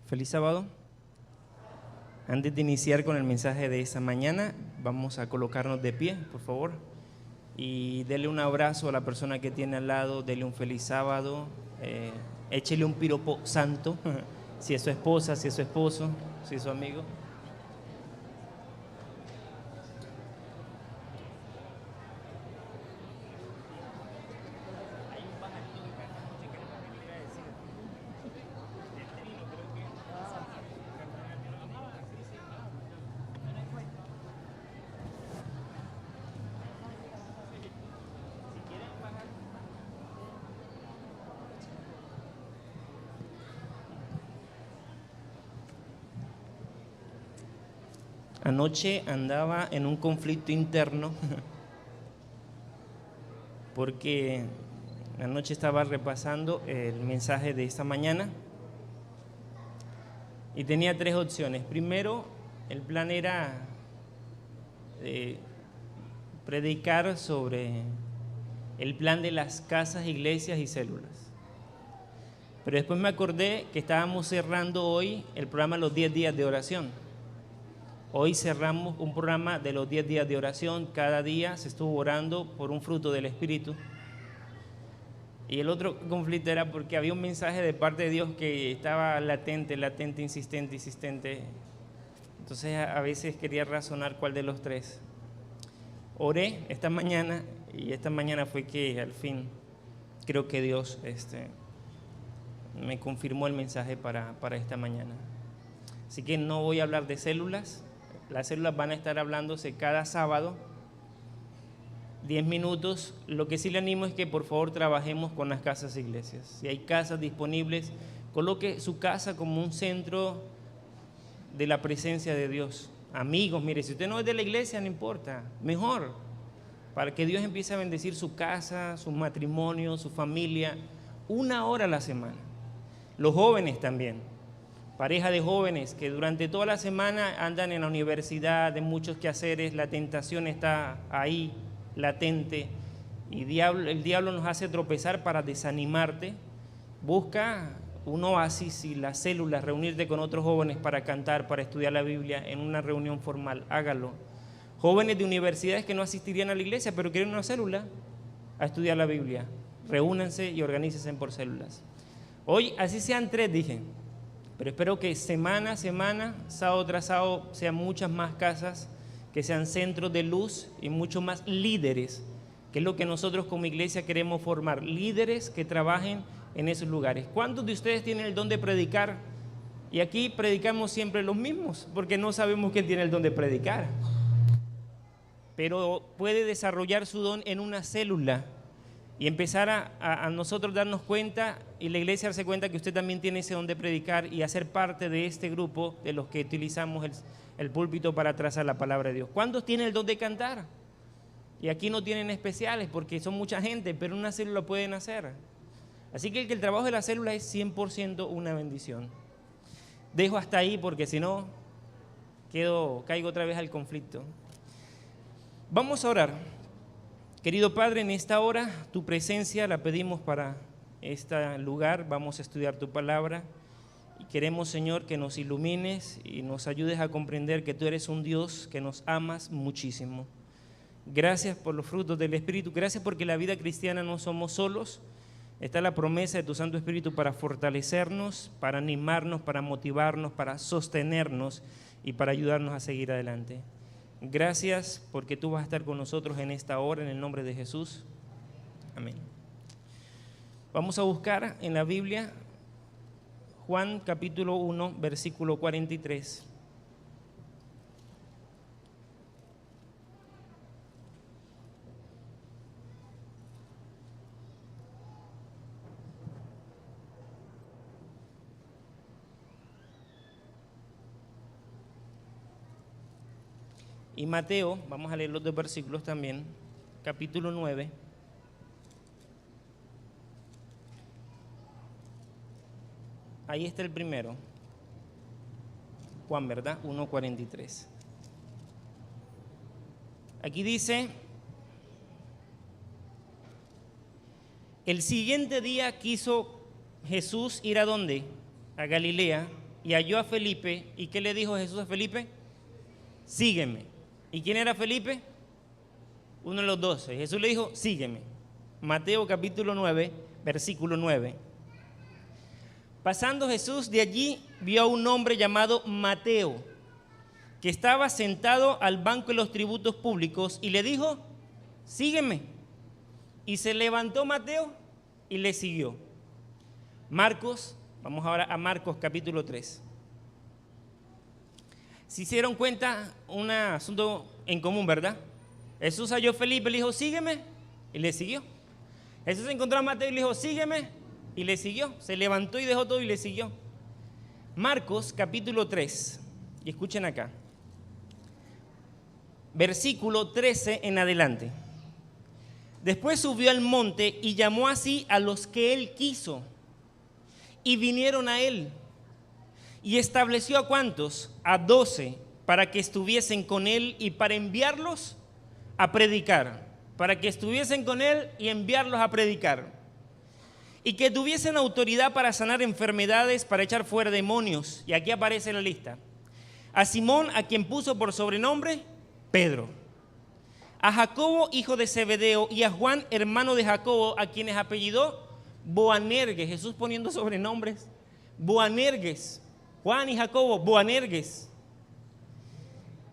Feliz sábado. Antes de iniciar con el mensaje de esta mañana, vamos a colocarnos de pie, por favor, y dele un abrazo a la persona que tiene al lado, dele un feliz sábado, échele un piropo santo, si es su esposa, si es su esposo, si es su amigo. Anoche andaba en un conflicto interno porque anoche estaba repasando el mensaje de esta mañana y tenía tres opciones. Primero, el plan era predicar sobre el plan de las casas, iglesias y células. Pero después me acordé que estábamos cerrando hoy el programa Los 10 días de oración. Hoy cerramos un programa de los 10 días de oración. Cada día se estuvo orando por un fruto del Espíritu. Y el otro conflicto era porque había un mensaje de parte de Dios que estaba latente, insistente. Entonces a veces quería razonar cuál de los tres. Oré esta mañana y esta mañana fue que al fin creo que Dios me confirmó el mensaje para esta mañana. Así que no voy a hablar de células. Las células van a estar hablándose cada sábado, 10 minutos. Lo que sí le animo es que por favor trabajemos con las casas e iglesias. Si hay casas disponibles, coloque su casa como un centro de la presencia de Dios. Amigos, mire, si usted no es de la iglesia, no importa, mejor, para que Dios empiece a bendecir su casa, su matrimonio, su familia, 1 hora a la semana. Los jóvenes también. Pareja de jóvenes que durante toda la semana andan en la universidad, de muchos quehaceres, la tentación está ahí, latente, y el diablo nos hace tropezar para desanimarte. Busca un oasis y las células, reunirte con otros jóvenes para cantar, para estudiar la Biblia en una reunión formal, hágalo. Jóvenes de universidades que no asistirían a la iglesia, pero quieren una célula a estudiar la Biblia, reúnanse y organícense por células. Hoy, así sean 3, dije. Pero espero que semana a semana, sábado tras sábado, sean muchas más casas, que sean centros de luz y mucho más líderes, que es lo que nosotros como iglesia queremos formar, líderes que trabajen en esos lugares. ¿Cuántos de ustedes tienen el don de predicar? Y aquí predicamos siempre los mismos, porque no sabemos quién tiene el don de predicar. Pero puede desarrollar su don en una célula y empezar a nosotros darnos cuenta y la iglesia darse cuenta que usted también tiene ese don de predicar y hacer parte de este grupo de los que utilizamos el púlpito para trazar la palabra de Dios. ¿Cuántos tienen el don de cantar? Y aquí no tienen especiales porque son mucha gente, pero en una célula pueden hacer. Así que el trabajo de la célula es 100% una bendición. Dejo hasta ahí porque si no, caigo otra vez al conflicto. Vamos a orar. Querido Padre, en esta hora tu presencia la pedimos para este lugar. Vamos a estudiar tu palabra y queremos, Señor, que nos ilumines y nos ayudes a comprender que tú eres un Dios que nos amas muchísimo. Gracias por los frutos del Espíritu. Gracias porque la vida cristiana no somos solos. Está la promesa de tu Santo Espíritu para fortalecernos, para animarnos, para motivarnos, para sostenernos y para ayudarnos a seguir adelante. Gracias porque tú vas a estar con nosotros en esta hora, en el nombre de Jesús. Amén. Vamos a buscar en la Biblia Juan capítulo 1, versículo 43. Y Mateo, vamos a leer los 2 versículos también, capítulo 9. Ahí está el primero. Juan, ¿verdad? 1:43. Aquí dice: el siguiente día quiso Jesús ir ¿a dónde? A Galilea, y halló a Felipe. ¿Y qué le dijo Jesús a Felipe? Sígueme. ¿Y quién era Felipe? Uno de los 12. Jesús le dijo, sígueme. Mateo capítulo 9, versículo 9. Pasando Jesús de allí, vio a un hombre llamado Mateo, que estaba sentado al banco de los tributos públicos, y le dijo, sígueme. Y se levantó Mateo y le siguió. Marcos, vamos ahora a Marcos capítulo 3. Se hicieron cuenta un asunto en común, ¿verdad? Jesús halló a Felipe, le dijo, sígueme, y le siguió. Jesús encontró a Mateo y le dijo, sígueme, y le siguió. Se levantó y dejó todo y le siguió. Marcos capítulo 3, y escuchen acá. Versículo 13 en adelante. Después subió al monte y llamó así a los que él quiso, y vinieron a él. Y estableció ¿a cuántos? A 12, para que estuviesen con él y para enviarlos a predicar. Para que estuviesen con él y enviarlos a predicar. Y que tuviesen autoridad para sanar enfermedades, para echar fuera demonios. Y aquí aparece la lista. A Simón, a quien puso por sobrenombre Pedro. A Jacobo, hijo de Zebedeo, y a Juan, hermano de Jacobo, a quienes apellidó Boanerges. Jesús poniendo sobrenombres. Boanerges. Juan y Jacobo, Boanerges.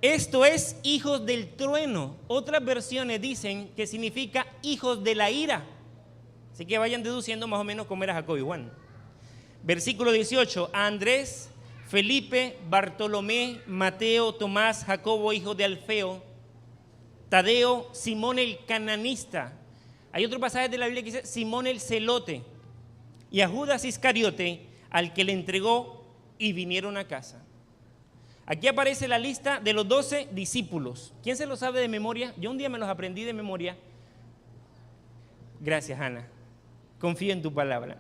Esto es hijos del trueno. Otras versiones dicen que significa hijos de la ira. Así que vayan deduciendo más o menos cómo era Jacobo y Juan. Versículo 18. A Andrés, Felipe, Bartolomé, Mateo, Tomás, Jacobo, hijo de Alfeo, Tadeo, Simón el cananista. Hay otro pasaje de la Biblia que dice Simón el celote. Y a Judas Iscariote, al que le entregó, y vinieron a casa. Aquí aparece la lista de los 12 discípulos. ¿Quién se lo sabe de memoria? Yo un día me los aprendí de memoria. Gracias, Ana. Confío en tu palabra.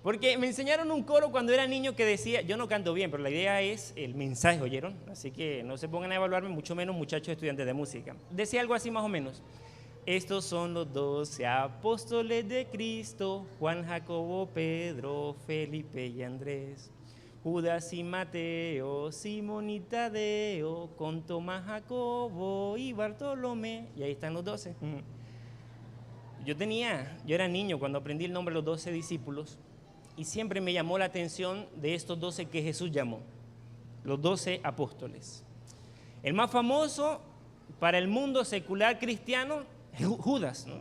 Porque me enseñaron un coro cuando era niño que decía, yo no canto bien, pero la idea es el mensaje, ¿oyeron? Así que no se pongan a evaluarme, mucho menos muchachos estudiantes de música. Decía algo así más o menos. Estos son los 12 apóstoles de Cristo, Juan, Jacobo, Pedro, Felipe y Andrés, Judas y Mateo, Simón y Tadeo, con Tomás, Jacobo y Bartolomé. Y ahí están los 12. Yo era niño cuando aprendí el nombre de los 12 discípulos y siempre me llamó la atención de estos 12 que Jesús llamó, los 12 apóstoles. El más famoso para el mundo secular cristiano es Judas, ¿no?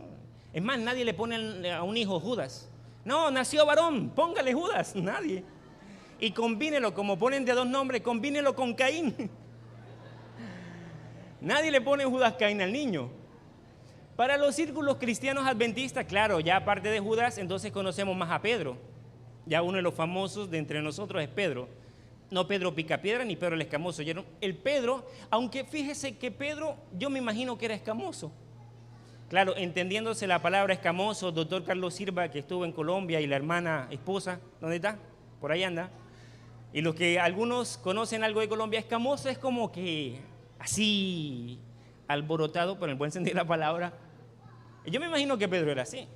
Es más, nadie le pone a un hijo Judas. No, nació varón, póngale Judas, nadie. Y combínelo, como ponen de 2 nombres, combínelo con Caín. Nadie le pone Judas Caín al niño. Para los círculos cristianos adventistas, claro, ya aparte de Judas, entonces conocemos más a Pedro. Ya uno de los famosos de entre nosotros es Pedro. No Pedro Picapiedra ni Pedro el Escamoso. El Pedro, aunque fíjese que Pedro, yo me imagino que era escamoso. Claro, entendiéndose la palabra escamoso, doctor Carlos Silva, que estuvo en Colombia, y la hermana esposa, ¿dónde está? Por ahí anda. Y los que algunos conocen algo de Colombia, escamoso es como que así alborotado, por el buen sentido de la palabra. Yo me imagino que Pedro era así.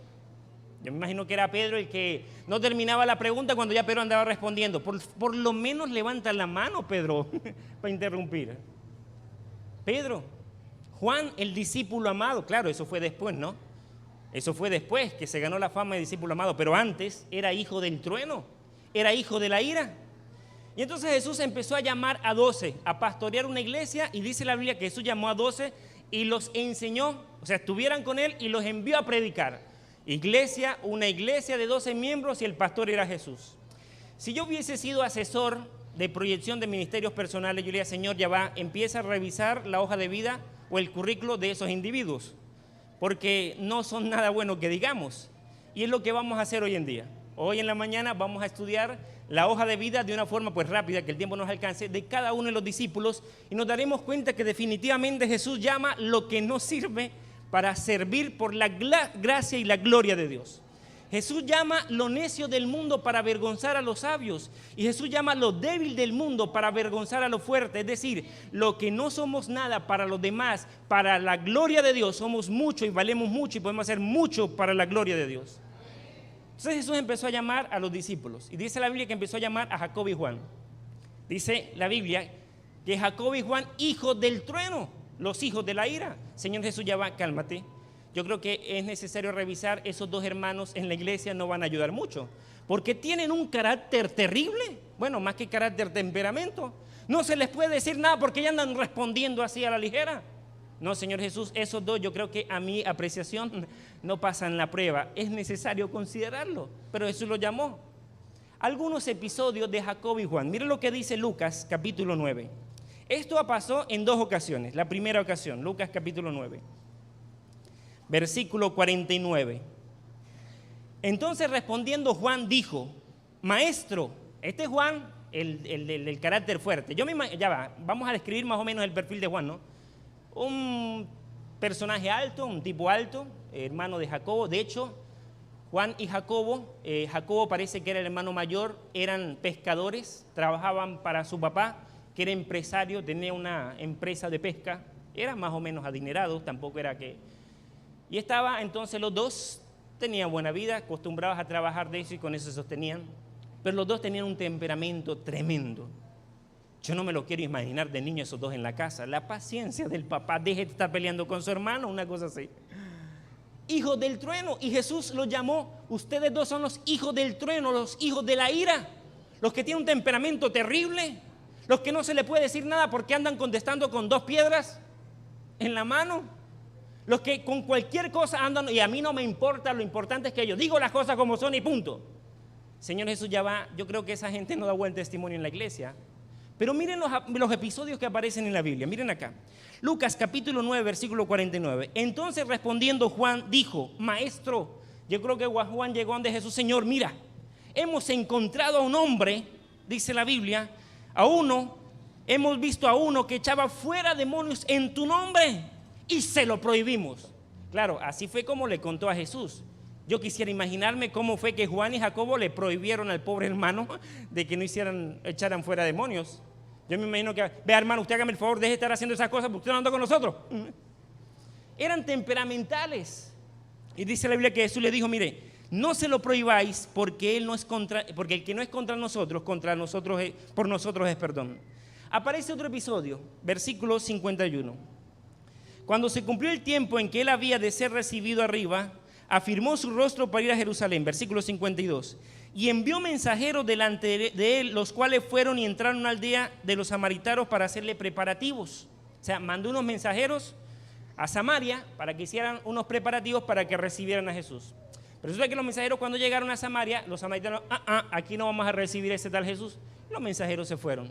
Yo me imagino que era Pedro el que no terminaba la pregunta cuando ya Pedro andaba respondiendo. Por lo menos levanta la mano, Pedro, para interrumpir. Pedro, Juan, el discípulo amado. Claro, eso fue después, ¿no? Eso fue después que se ganó la fama de discípulo amado. Pero antes era hijo del trueno, era hijo de la ira. Y entonces Jesús empezó a llamar a 12, a pastorear una iglesia, y dice la Biblia que Jesús llamó a 12 y los enseñó, o sea, estuvieran con él y los envió a predicar. Iglesia, una iglesia de 12 miembros y el pastor era Jesús. Si yo hubiese sido asesor de proyección de ministerios personales, yo le diría, Señor, ya va, empieza a revisar la hoja de vida o el currículo de esos individuos, porque no son nada bueno que digamos. Y es lo que vamos a hacer hoy en día. Hoy en la mañana vamos a estudiar la hoja de vida de una forma pues rápida, que el tiempo nos alcance, de cada uno de los discípulos, y nos daremos cuenta que definitivamente Jesús llama lo que no sirve para servir por la gracia y la gloria de Dios. Jesús llama lo necio del mundo para avergonzar a los sabios, y Jesús llama lo débil del mundo para avergonzar a lo fuerte. Es decir, lo que no somos nada para los demás, para la gloria de Dios somos mucho y valemos mucho y podemos hacer mucho para la gloria de Dios. Entonces Jesús empezó a llamar a los discípulos. Y dice la Biblia que empezó a llamar a Jacobo y Juan. Dice la Biblia que Jacobo y Juan, hijos del trueno, los hijos de la ira. Señor Jesús, ya va, cálmate. Yo creo que es necesario revisar, esos dos hermanos en la iglesia no van a ayudar mucho. Porque tienen un carácter terrible. Bueno, más que carácter, temperamento. No se les puede decir nada porque ya andan respondiendo así a la ligera. No, Señor Jesús, esos dos yo creo que a mi apreciación no pasan la prueba. Es necesario considerarlo, pero Jesús lo llamó. Algunos episodios de Jacobo y Juan. Miren lo que dice Lucas, capítulo 9. Esto pasó en dos ocasiones. La primera ocasión, Lucas capítulo 9, versículo 49. Entonces respondiendo Juan dijo, maestro, este es Juan, el del carácter fuerte. Ya va, vamos a describir más o menos el perfil de Juan, ¿no? Un personaje alto, un tipo alto, hermano de Jacobo. De hecho, Juan y Jacobo, Jacobo parece que era el hermano mayor, eran pescadores, trabajaban para su papá, que era empresario, tenía una empresa de pesca, eran más o menos adinerados, tampoco era que... Y estaba entonces los dos, tenían buena vida, acostumbrados a trabajar de eso y con eso se sostenían, pero los dos tenían un temperamento tremendo. Yo no me lo quiero imaginar de niño esos dos en la casa. La paciencia del papá, deje de estar peleando con su hermano, una cosa así. Hijos del trueno, y Jesús los llamó, ustedes dos son los hijos del trueno, los hijos de la ira, los que tienen un temperamento terrible, los que no se les puede decir nada porque andan contestando con dos piedras en la mano, los que con cualquier cosa andan, y a mí no me importa, lo importante es que yo digo las cosas como son y punto. Señor Jesús, ya va, yo creo que esa gente no da buen testimonio en la iglesia. Pero miren los episodios que aparecen en la Biblia, miren acá. Lucas capítulo 9, versículo 49. Entonces respondiendo Juan dijo, maestro, yo creo que Juan llegó ante Jesús, Señor, mira, hemos encontrado a un hombre, dice la Biblia, hemos visto a uno que echaba fuera demonios en tu nombre y se lo prohibimos. Claro, así fue como le contó a Jesús. Yo quisiera imaginarme cómo fue que Juan y Jacobo le prohibieron al pobre hermano de que no echaran fuera demonios. Yo me imagino que, vea hermano, usted hágame el favor, deje de estar haciendo esas cosas porque usted no anda con nosotros. Eran temperamentales. Y dice la Biblia que Jesús le dijo, mire, no se lo prohibáis porque el que no es contra nosotros por nosotros es perdón. Aparece otro episodio, versículo 51. Cuando se cumplió el tiempo en que él había de ser recibido arriba, afirmó su rostro para ir a Jerusalén, versículo 52, y envió mensajeros delante de él, los cuales fueron y entraron a una aldea de los samaritanos para hacerle preparativos. O sea, mandó unos mensajeros a Samaria para que hicieran unos preparativos para que recibieran a Jesús. Pero resulta que los mensajeros cuando llegaron a Samaria, los samaritanos, aquí no vamos a recibir a ese tal Jesús. Los mensajeros se fueron.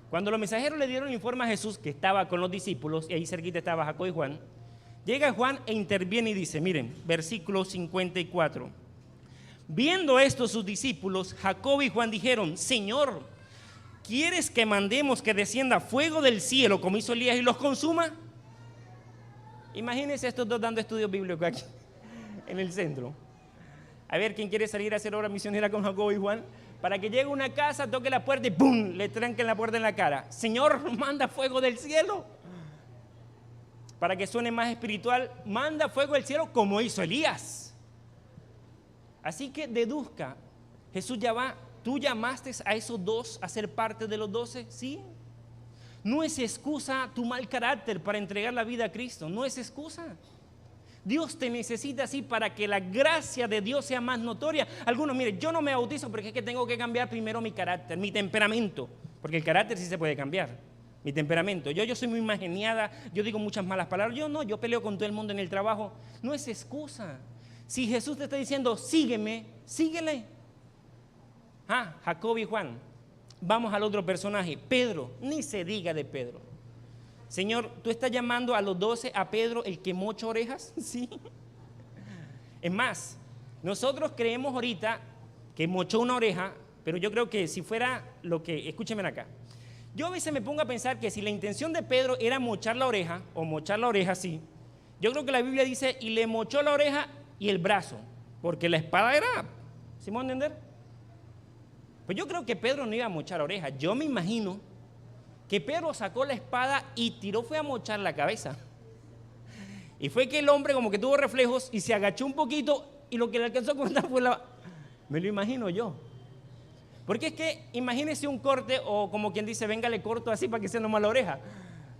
Cuando los mensajeros le dieron informe a Jesús, que estaba con los discípulos, y ahí cerquita estaba Jacobo y Juan, llega Juan e interviene y dice, miren, versículo 54. Viendo esto sus discípulos, Jacobo y Juan dijeron, Señor, ¿quieres que mandemos que descienda fuego del cielo como hizo Elías y los consuma? Imagínense estos dos dando estudios bíblicos aquí, en el centro. A ver, ¿quién quiere salir a hacer obra misionera con Jacobo y Juan? Para que llegue a una casa, toque la puerta y ¡pum!, le tranquen la puerta en la cara. Señor, manda fuego del cielo. Para que suene más espiritual, manda fuego del cielo como hizo Elías. Así que deduzca, Jesús ya va, ¿tú llamaste a esos dos a ser parte de los 12? Sí. No es excusa tu mal carácter para entregar la vida a Cristo, no es excusa. Dios te necesita así para que la gracia de Dios sea más notoria. Algunos, mire, yo no me bautizo porque es que tengo que cambiar primero mi carácter, mi temperamento, porque el carácter sí se puede cambiar. Mi temperamento, yo soy muy mal geniada, yo digo muchas malas palabras, yo peleo con todo el mundo en el trabajo. No es excusa. Si Jesús te está diciendo, sígueme, síguele. Jacobo y Juan. Vamos al otro personaje, Pedro, ni se diga de Pedro. Señor, ¿tú estás llamando a los 12 a Pedro el que mocha orejas? Sí. Es más, nosotros creemos ahorita que mochó una oreja, pero yo creo que si fuera lo que, escúchenme acá. Yo a veces me pongo a pensar que si la intención de Pedro era mochar la oreja, o mochar la oreja así, yo creo que la Biblia dice, y le mochó la oreja y el brazo, porque la espada era, ¿sí me van a entender? Pues yo creo que Pedro no iba a mochar oreja, yo me imagino que Pedro sacó la espada y fue a mochar la cabeza. Y fue que el hombre como que tuvo reflejos y se agachó un poquito y lo que le alcanzó a contar fue Me lo imagino yo. Porque es que imagínese un corte, o como quien dice, venga, le corto así para que se nomás la oreja.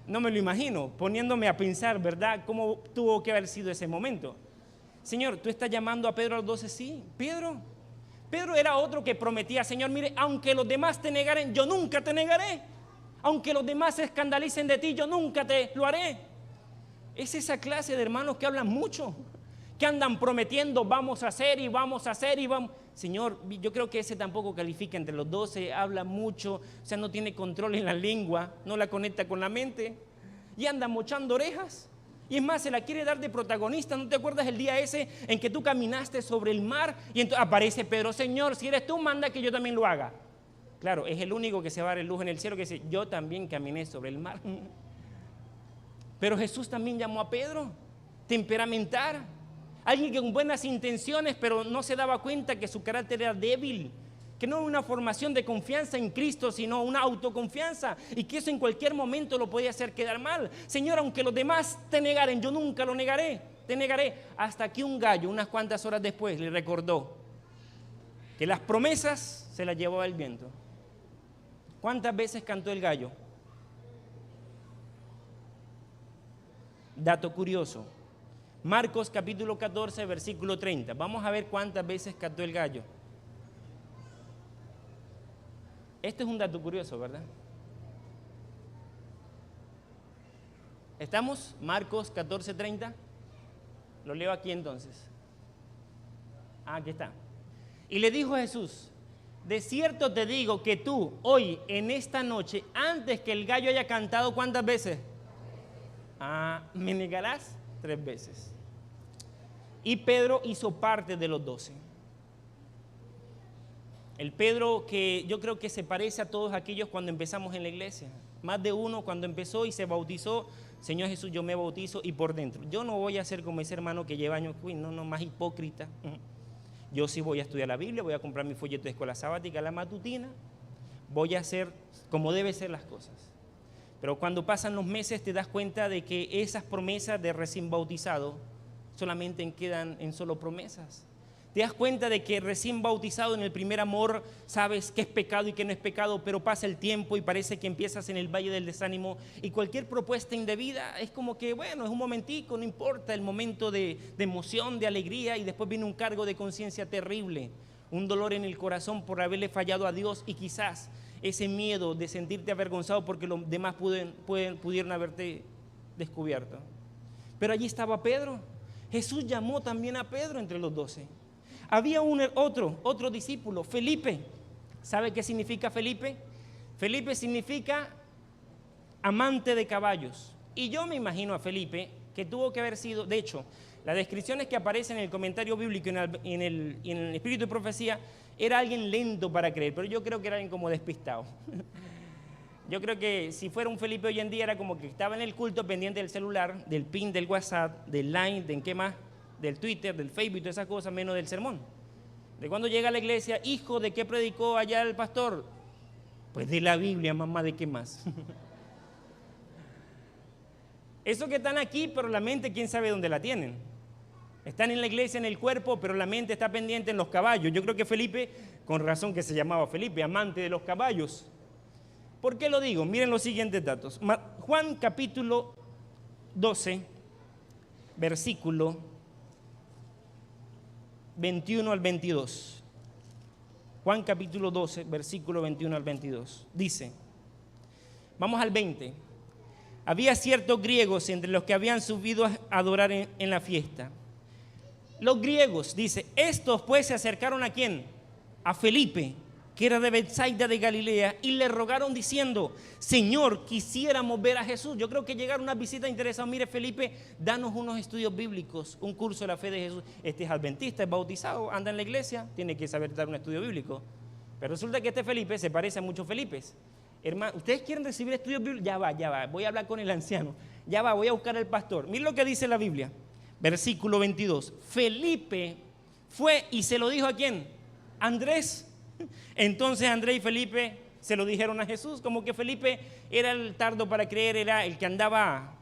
No me lo imagino, poniéndome a pensar, ¿verdad? ¿Cómo tuvo que haber sido ese momento? Señor, ¿tú estás llamando a Pedro a los 12? Sí, Pedro era otro que prometía, Señor, mire, aunque los demás te negaren, yo nunca te negaré. Aunque los demás se escandalicen de ti, yo nunca te lo haré. Es esa clase de hermanos que hablan mucho, que andan prometiendo, vamos a hacer y vamos a hacer y vamos. Señor, yo creo que ese tampoco califica entre los 12, habla mucho, o sea, no tiene control en la lengua, no la conecta con la mente y anda mochando orejas. Y es más, se la quiere dar de protagonista. ¿No te acuerdas el día ese en que tú caminaste sobre el mar y entonces aparece Pedro? Señor, si eres tú, manda que yo también lo haga. Claro, es el único que se va a dar el lujo en el cielo que dice, yo también caminé sobre el mar. Pero Jesús también llamó a Pedro, temperamental, alguien que con buenas intenciones, pero no se daba cuenta que su carácter era débil, que no era una formación de confianza en Cristo, sino una autoconfianza, y que eso en cualquier momento lo podía hacer quedar mal. Señor, aunque los demás te negaren, yo nunca lo negaré, te negaré. Hasta que un gallo, unas cuantas horas después, le recordó que las promesas se las llevaba el viento. ¿Cuántas veces cantó el gallo? Dato curioso. Marcos capítulo 14, versículo 30. Vamos a ver cuántas veces cantó el gallo. Este es un dato curioso, ¿verdad? ¿Estamos? Marcos 14, 30. Lo leo aquí entonces. Aquí está. Y le dijo a Jesús, de cierto te digo que tú, hoy, en esta noche, antes que el gallo haya cantado, ¿cuántas veces? Me negarás 3 veces. Y Pedro hizo parte de los 12. El Pedro que yo creo que se parece a todos aquellos cuando empezamos en la iglesia. Más de uno cuando empezó y se bautizó, Señor Jesús, yo me bautizo y por dentro. Yo no voy a ser como ese hermano que lleva años, no, más hipócrita. Yo sí voy a estudiar la Biblia, voy a comprar mi folleto de escuela sabática, la matutina. Voy a hacer como deben ser las cosas. Pero cuando pasan los meses te das cuenta de que esas promesas de recién bautizado solamente quedan en solo promesas. Te das cuenta de que recién bautizado en el primer amor sabes qué es pecado y qué no es pecado, pero pasa el tiempo y parece que empiezas en el valle del desánimo y cualquier propuesta indebida es como que, bueno, es un momentico, no importa el momento de emoción, de alegría y después viene un cargo de conciencia terrible, un dolor en el corazón por haberle fallado a Dios y quizás ese miedo de sentirte avergonzado porque los demás pudieron haberte descubierto. Pero allí estaba Pedro. Jesús llamó también a Pedro entre los 12. Había otro discípulo, Felipe. ¿Sabe qué significa Felipe? Felipe significa amante de caballos. Y yo me imagino a Felipe que tuvo que haber sido, de hecho, las descripciones que aparecen en el comentario bíblico y en el espíritu de profecía, era alguien lento para creer, pero yo creo que era alguien como despistado. Yo creo que si fuera un Felipe hoy en día era como que estaba en el culto pendiente del celular, del pin, del WhatsApp, del Line, de qué más, del Twitter, del Facebook y todas esas cosas, menos del sermón. De cuando llega a la iglesia, hijo, ¿de qué predicó allá el pastor? Pues de la Biblia, mamá, ¿de qué más? Eso que están aquí, pero la mente, ¿quién sabe dónde la tienen? Están en la iglesia, en el cuerpo, pero la mente está pendiente en los caballos. Yo creo que Felipe, con razón que se llamaba Felipe, amante de los caballos. ¿Por qué lo digo? Miren los siguientes datos. Juan capítulo 12, versículo 21 al 22. Juan capítulo 12, versículo 21 al 22. Dice, vamos al 20. Había ciertos griegos entre los que habían subido a adorar en la fiesta. Los griegos, dice, estos pues se acercaron ¿a quién? A Felipe, que era de Betsaida de Galilea, y le rogaron diciendo, Señor, quisiéramos ver a Jesús. Yo creo que llegaron unas visitas interesadas. Mire, Felipe, danos unos estudios bíblicos, un curso de la fe de Jesús. Este es adventista, es bautizado, anda en la iglesia, tiene que saber dar un estudio bíblico. Pero resulta que este Felipe se parece a muchos Felipes. Hermano, ¿ustedes quieren recibir estudios bíblicos? Ya va, voy a hablar con el anciano. Ya va, voy a buscar al pastor. Miren lo que dice la Biblia. Versículo 22. Felipe fue y se lo dijo ¿a quién? Andrés. Entonces Andrés y Felipe se lo dijeron a Jesús, como que Felipe era el tardo para creer, era el que andaba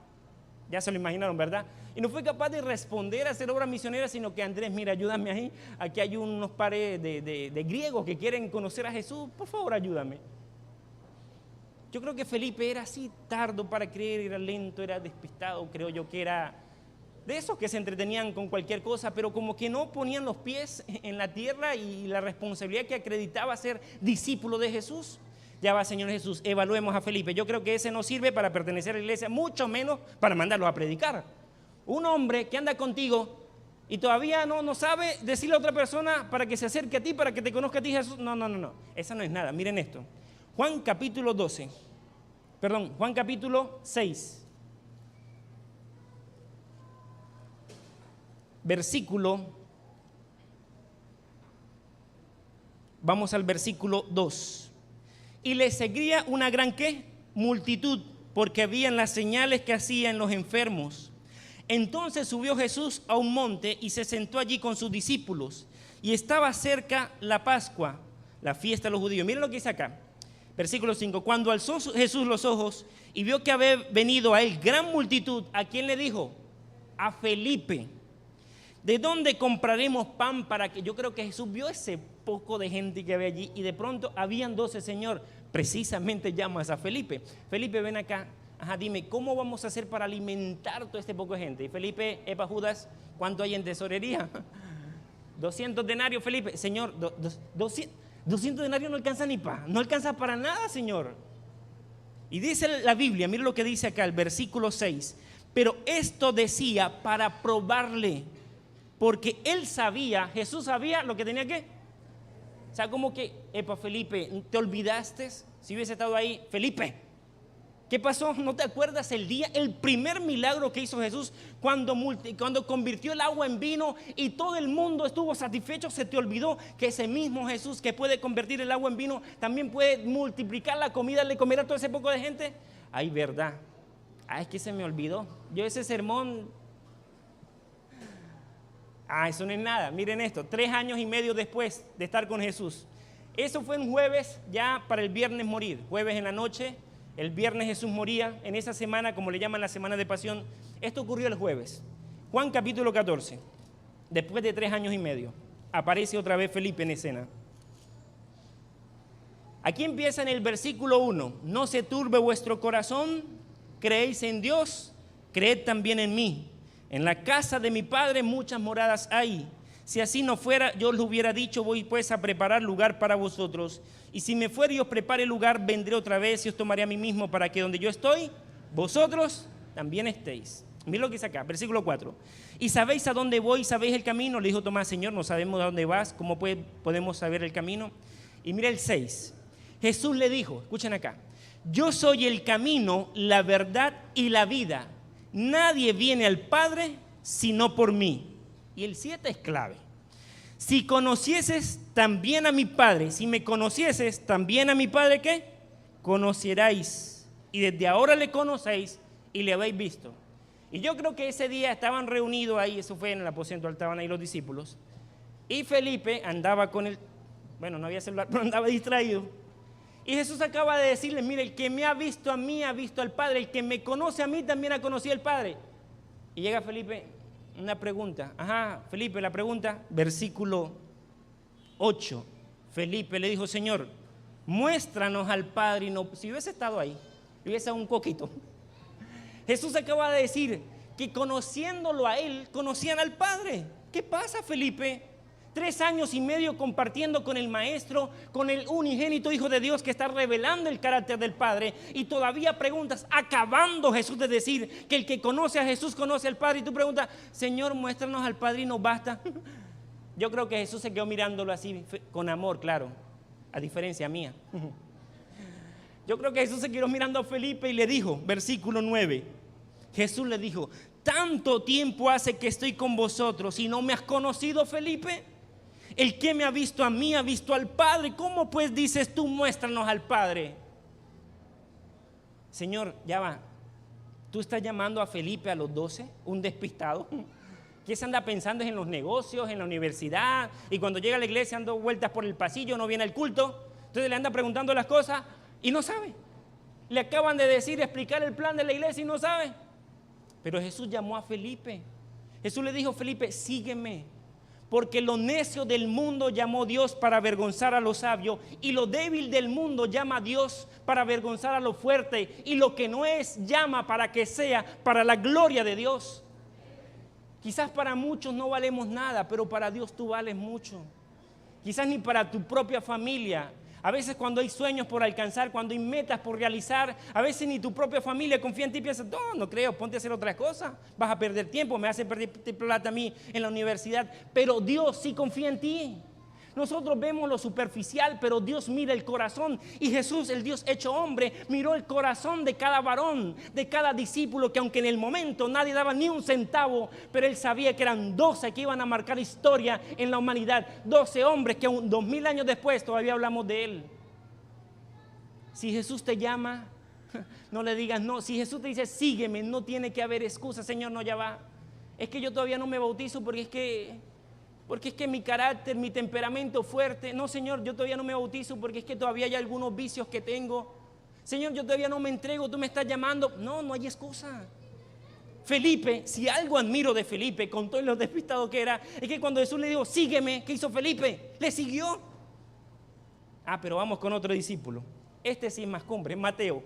Ya se lo imaginaron, ¿verdad? Y no fue capaz de responder a hacer obra misionera, sino que Andrés, mira, ayúdame ahí. Aquí hay unos pares de griegos que quieren conocer a Jesús. Por favor, ayúdame. Yo creo que Felipe era así, tardo para creer, era lento, era despistado. Creo yo que era de esos que se entretenían con cualquier cosa, pero como que no ponían los pies en la tierra y la responsabilidad que acreditaba ser discípulo de Jesús. Ya va, Señor Jesús, evaluemos a Felipe. Yo creo que ese no sirve para pertenecer a la iglesia, mucho menos para mandarlo a predicar. Un hombre que anda contigo y todavía no sabe decirle a otra persona para que se acerque a ti, para que te conozca a ti, Jesús. No. Esa no es nada. Miren esto. Juan capítulo 6. Vamos al versículo 2. Y le seguía una gran ¿qué? Multitud, porque habían las señales que hacían los enfermos. Entonces subió Jesús a un monte y se sentó allí con sus discípulos. Y estaba cerca la Pascua, la fiesta de los judíos. Miren lo que dice acá. Versículo 5. Cuando alzó Jesús los ojos y vio que había venido a él gran multitud, ¿a quién le dijo? A Felipe. ¿De dónde compraremos pan para que? Yo creo que Jesús vio ese poco de gente que había allí y de pronto habían 12, Señor. Precisamente llamas a Felipe. Felipe, ven acá. Ajá, dime, ¿cómo vamos a hacer para alimentar todo este poco de gente? Y Felipe, epa Judas, ¿cuánto hay en tesorería? 200 denarios, Felipe. Señor, 200 denarios no alcanza no alcanza para nada, Señor. Y dice la Biblia, mire lo que dice acá, el versículo 6. Pero esto decía para probarle, porque él sabía, Jesús sabía lo que tenía que. O sea, como que, epa Felipe, ¿te olvidaste? Si hubiese estado ahí, Felipe, ¿qué pasó? ¿No te acuerdas el primer milagro que hizo Jesús cuando convirtió el agua en vino y todo el mundo estuvo satisfecho? ¿Se te olvidó que ese mismo Jesús que puede convertir el agua en vino también puede multiplicar la comida, le comer a todo ese poco de gente? Ay, verdad. Ay, es que se me olvidó. Yo ese sermón... eso no es nada. Miren esto, 3 años y medio después de estar con Jesús. Eso fue un jueves, ya para el viernes morir. Jueves en la noche, el viernes Jesús moría. En esa semana, como le llaman la semana de pasión, esto ocurrió el jueves. Juan capítulo 14. Después de 3 años y medio, aparece otra vez Felipe en escena. Aquí empieza en el versículo 1. No se turbe vuestro corazón, creéis en Dios, creed también en mí. En la casa de mi Padre muchas moradas hay. Si así no fuera, yo os lo hubiera dicho, voy pues a preparar lugar para vosotros. Y si me fuera y os prepare lugar, vendré otra vez y os tomaré a mí mismo para que donde yo estoy, vosotros también estéis. Mira lo que dice acá, versículo 4. ¿Y sabéis a dónde voy? ¿Sabéis el camino? Le dijo Tomás, Señor, no sabemos a dónde vas, ¿cómo podemos saber el camino? Y mira el 6. Jesús le dijo, escuchen acá, yo soy el camino, la verdad y la vida. Nadie viene al Padre sino por mí. Y el 7 es clave. Si conocieses también a mi Padre, si me conocieses también a mi Padre, ¿qué? Conoceráis. Y desde ahora le conocéis y le habéis visto. Y yo creo que ese día estaban reunidos ahí, eso fue en el aposento, estaban ahí los discípulos. Y Felipe andaba con el, bueno, no había celular, pero andaba distraído. Y Jesús acaba de decirle, mire, el que me ha visto a mí ha visto al Padre, el que me conoce a mí también ha conocido al Padre. Y llega Felipe, una pregunta. Ajá, Felipe, la pregunta, versículo 8. Felipe le dijo, Señor, muéstranos al Padre. Y no, si hubiese estado ahí, hubiese un coquito. Jesús acaba de decir que conociéndolo a él, conocían al Padre. ¿Qué pasa, Felipe? 3 años y medio compartiendo con el Maestro, con el unigénito Hijo de Dios que está revelando el carácter del Padre, y todavía preguntas, acabando Jesús de decir que el que conoce a Jesús conoce al Padre, y tú preguntas, Señor, muéstranos al Padre y nos basta. Yo creo que Jesús se quedó mirándolo así, con amor, claro, a diferencia mía. Yo creo que Jesús se quedó mirando a Felipe y le dijo, versículo 9, Jesús le dijo, ¿tanto tiempo hace que estoy con vosotros y no me has conocido, Felipe? El que me ha visto a mí ha visto al Padre. ¿Cómo pues dices tú, muéstranos al Padre? Señor, ya va. ¿Tú estás llamando a Felipe a los 12? ¿Un despistado? ¿Qué se anda pensando en los negocios, en la universidad? Y cuando llega a la iglesia anda vueltas por el pasillo, no viene al culto. Entonces le anda preguntando las cosas y no sabe. Le acaban de decir, explicar el plan de la iglesia y no sabe. Pero Jesús llamó a Felipe. Jesús le dijo: Felipe, sígueme. Porque lo necio del mundo llamó Dios para avergonzar a lo sabio, y lo débil del mundo llama a Dios para avergonzar a lo fuerte, y lo que no es llama para que sea para la gloria de Dios. Quizás para muchos no valemos nada, pero para Dios tú vales mucho. Quizás ni para tu propia familia. A veces cuando hay sueños por alcanzar, cuando hay metas por realizar, a veces ni tu propia familia confía en ti y piensa: no creo, ponte a hacer otra cosa, vas a perder tiempo, me hace perder plata a mí en la universidad. Pero Dios sí confía en ti. Nosotros vemos lo superficial, pero Dios mira el corazón. Y Jesús, el Dios hecho hombre, miró el corazón de cada varón, de cada discípulo, que aunque en el momento nadie daba ni un centavo, pero él sabía que eran 12 que iban a marcar historia en la humanidad. 12 hombres que aún 2000 años después todavía hablamos de él. Si Jesús te llama, no le digas no. Si Jesús te dice sígueme, no tiene que haber excusa. Señor, no, ya va. Es que yo todavía no me bautizo porque es que mi carácter, mi temperamento fuerte. No, Señor, yo todavía no me bautizo porque es que todavía hay algunos vicios que tengo. Señor, yo todavía no me entrego, tú me estás llamando. No, no hay excusa. Felipe, si algo admiro de Felipe, con todo lo despistado que era, es que cuando Jesús le dijo sígueme, ¿qué hizo Felipe? Le siguió. Pero vamos con otro discípulo. Este sí es más cumbre, Mateo,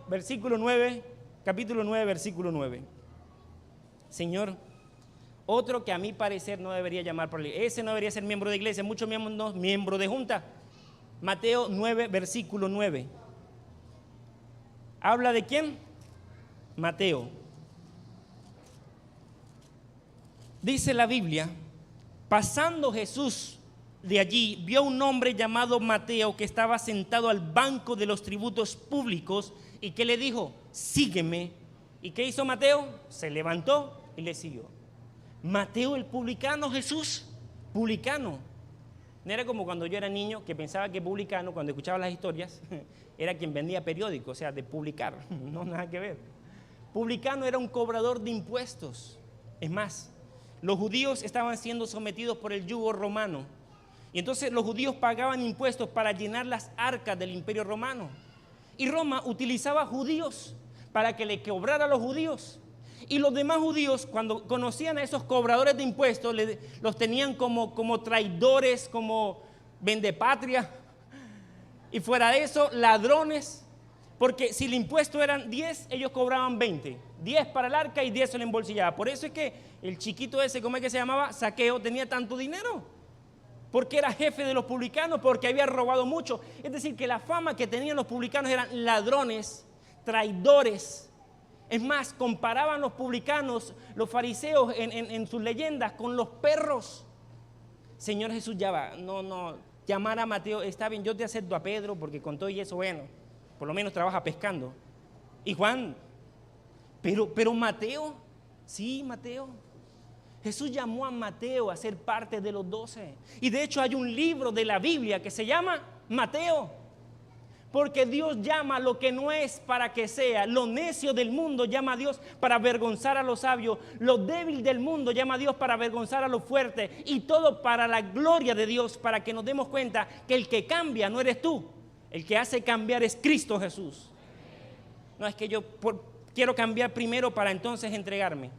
versículo 9, capítulo 9, versículo 9. Señor, otro que a mi parecer no debería llamar por ley. Ese no debería ser miembro de iglesia, mucho menos miembro de junta. Mateo 9, versículo 9. ¿Habla de quién? Mateo. Dice la Biblia: pasando Jesús de allí, vio un hombre llamado Mateo que estaba sentado al banco de los tributos públicos, y que le dijo: sígueme. ¿Y qué hizo Mateo? Se levantó y le siguió. Mateo el publicano, Jesús, publicano. No era como cuando yo era niño, que pensaba que publicano, cuando escuchaba las historias, era quien vendía periódicos, o sea, de publicar. No, nada que ver. Publicano era un cobrador de impuestos. Es más, los judíos estaban siendo sometidos por el yugo romano. Y entonces los judíos pagaban impuestos para llenar las arcas del imperio romano. Y Roma utilizaba judíos para que le cobrara a los judíos. Y los demás judíos, cuando conocían a esos cobradores de impuestos, los tenían como traidores, como vendepatria. Y fuera de eso, ladrones. Porque si el impuesto eran 10, ellos cobraban 20. 10 para el arca y 10 se le embolsillaba. Por eso es que el chiquito ese, ¿cómo es que se llamaba? Zaqueo, tenía tanto dinero. Porque era jefe de los publicanos, porque había robado mucho. Es decir, que la fama que tenían los publicanos eran ladrones, traidores. Es más, comparaban los publicanos, los fariseos en sus leyendas con los perros. Señor Jesús, ya va, no, llamar a Mateo, está bien, yo te acepto a Pedro, porque con todo y eso, bueno, por lo menos trabaja pescando. Y Juan, pero Mateo, sí, Mateo. Jesús llamó a Mateo a ser parte de los 12. Y de hecho hay un libro de la Biblia que se llama Mateo. Porque Dios llama lo que no es para que sea. Lo necio del mundo llama a Dios para avergonzar a los sabios. Lo débil del mundo llama a Dios para avergonzar a los fuertes. Y todo para la gloria de Dios, para que nos demos cuenta que el que cambia no eres tú. El que hace cambiar es Cristo Jesús. No es que yo quiero cambiar primero para entonces entregarme.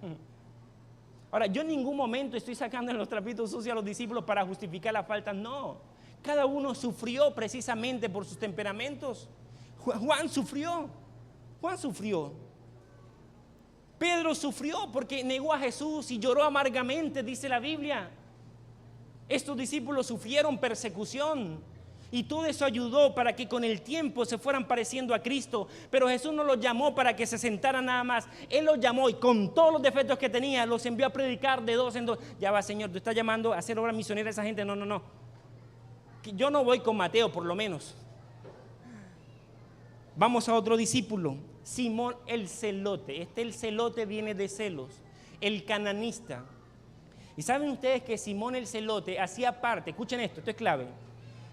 Ahora, yo en ningún momento estoy sacando en los trapitos sucios a los discípulos para justificar la falta, no. Cada uno sufrió precisamente por sus temperamentos. Juan sufrió. Pedro sufrió porque negó a Jesús y lloró amargamente, dice la Biblia. Estos discípulos sufrieron persecución. Y todo eso ayudó para que con el tiempo se fueran pareciendo a Cristo. Pero Jesús no los llamó para que se sentaran nada más. Él los llamó y con todos los defectos que tenía, los envió a predicar de 2 en 2. Ya va, Señor, tú estás llamando a hacer obra misionera a esa gente. No. Yo no voy con Mateo, por lo menos. Vamos a otro discípulo, Simón el celote. El celote viene de celos. El cananista. Y saben ustedes que Simón el celote hacía parte, escuchen esto es clave.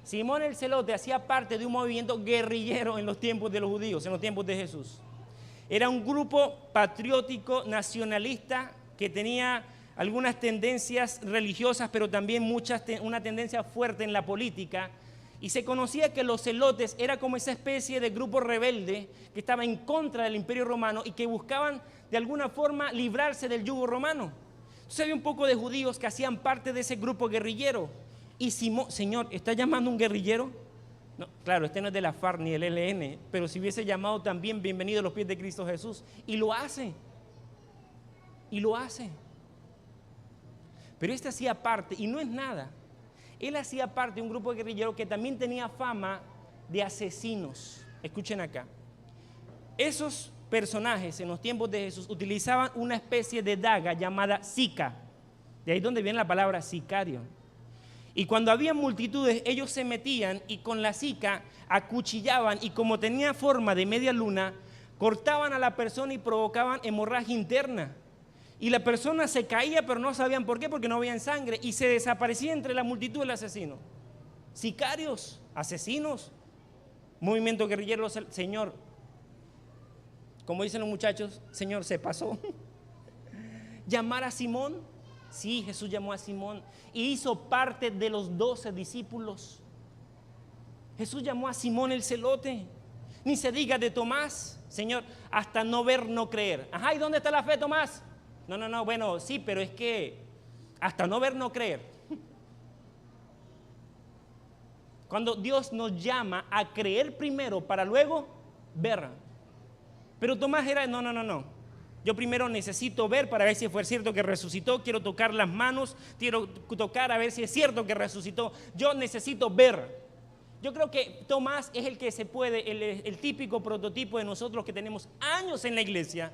Simón el celote hacía parte de un movimiento guerrillero en los tiempos de los judíos, en los tiempos de Jesús. Era un grupo patriótico, nacionalista, que tenía algunas tendencias religiosas, pero también una tendencia fuerte en la política. Y se conocía que los celotes era como esa especie de grupo rebelde que estaba en contra del Imperio Romano y que buscaban de alguna forma librarse del yugo romano. Entonces había un poco de judíos que hacían parte de ese grupo guerrillero. Y Simón, Señor, ¿está llamando un guerrillero? No, claro, este no es de la FARC ni del ELN, pero si hubiese llamado también, bienvenido a los pies de Cristo Jesús. Y lo hace. Y lo hace. Pero este hacía parte, y no es nada. Él hacía parte de un grupo de guerrilleros que también tenía fama de asesinos. Escuchen acá. Esos personajes en los tiempos de Jesús utilizaban una especie de daga llamada sica. De ahí es donde viene la palabra sicario. Y cuando había multitudes, ellos se metían y con la sica acuchillaban y como tenía forma de media luna, cortaban a la persona y provocaban hemorragia interna. Y la persona se caía, pero no sabían por qué, porque no había sangre, y se desaparecía entre la multitud el asesino. Sicarios, asesinos, movimiento guerrillero. Señor, como dicen los muchachos, Señor, se pasó. Llamar a Simón, sí, Jesús llamó a Simón y hizo parte de los 12 discípulos. Jesús llamó a Simón el celote. Ni se diga de Tomás, Señor, hasta no ver, no creer. Ajá, ¿y dónde está la fe, Tomás? No, bueno, sí, pero es que hasta no ver, no creer. Cuando Dios nos llama a creer primero para luego ver. Pero Tomás era, no. Yo primero necesito ver para ver si fue cierto que resucitó. Quiero tocar las manos, quiero tocar a ver si es cierto que resucitó. Yo necesito ver. Yo creo que Tomás es el que se puede, el típico prototipo de nosotros que tenemos años en la iglesia,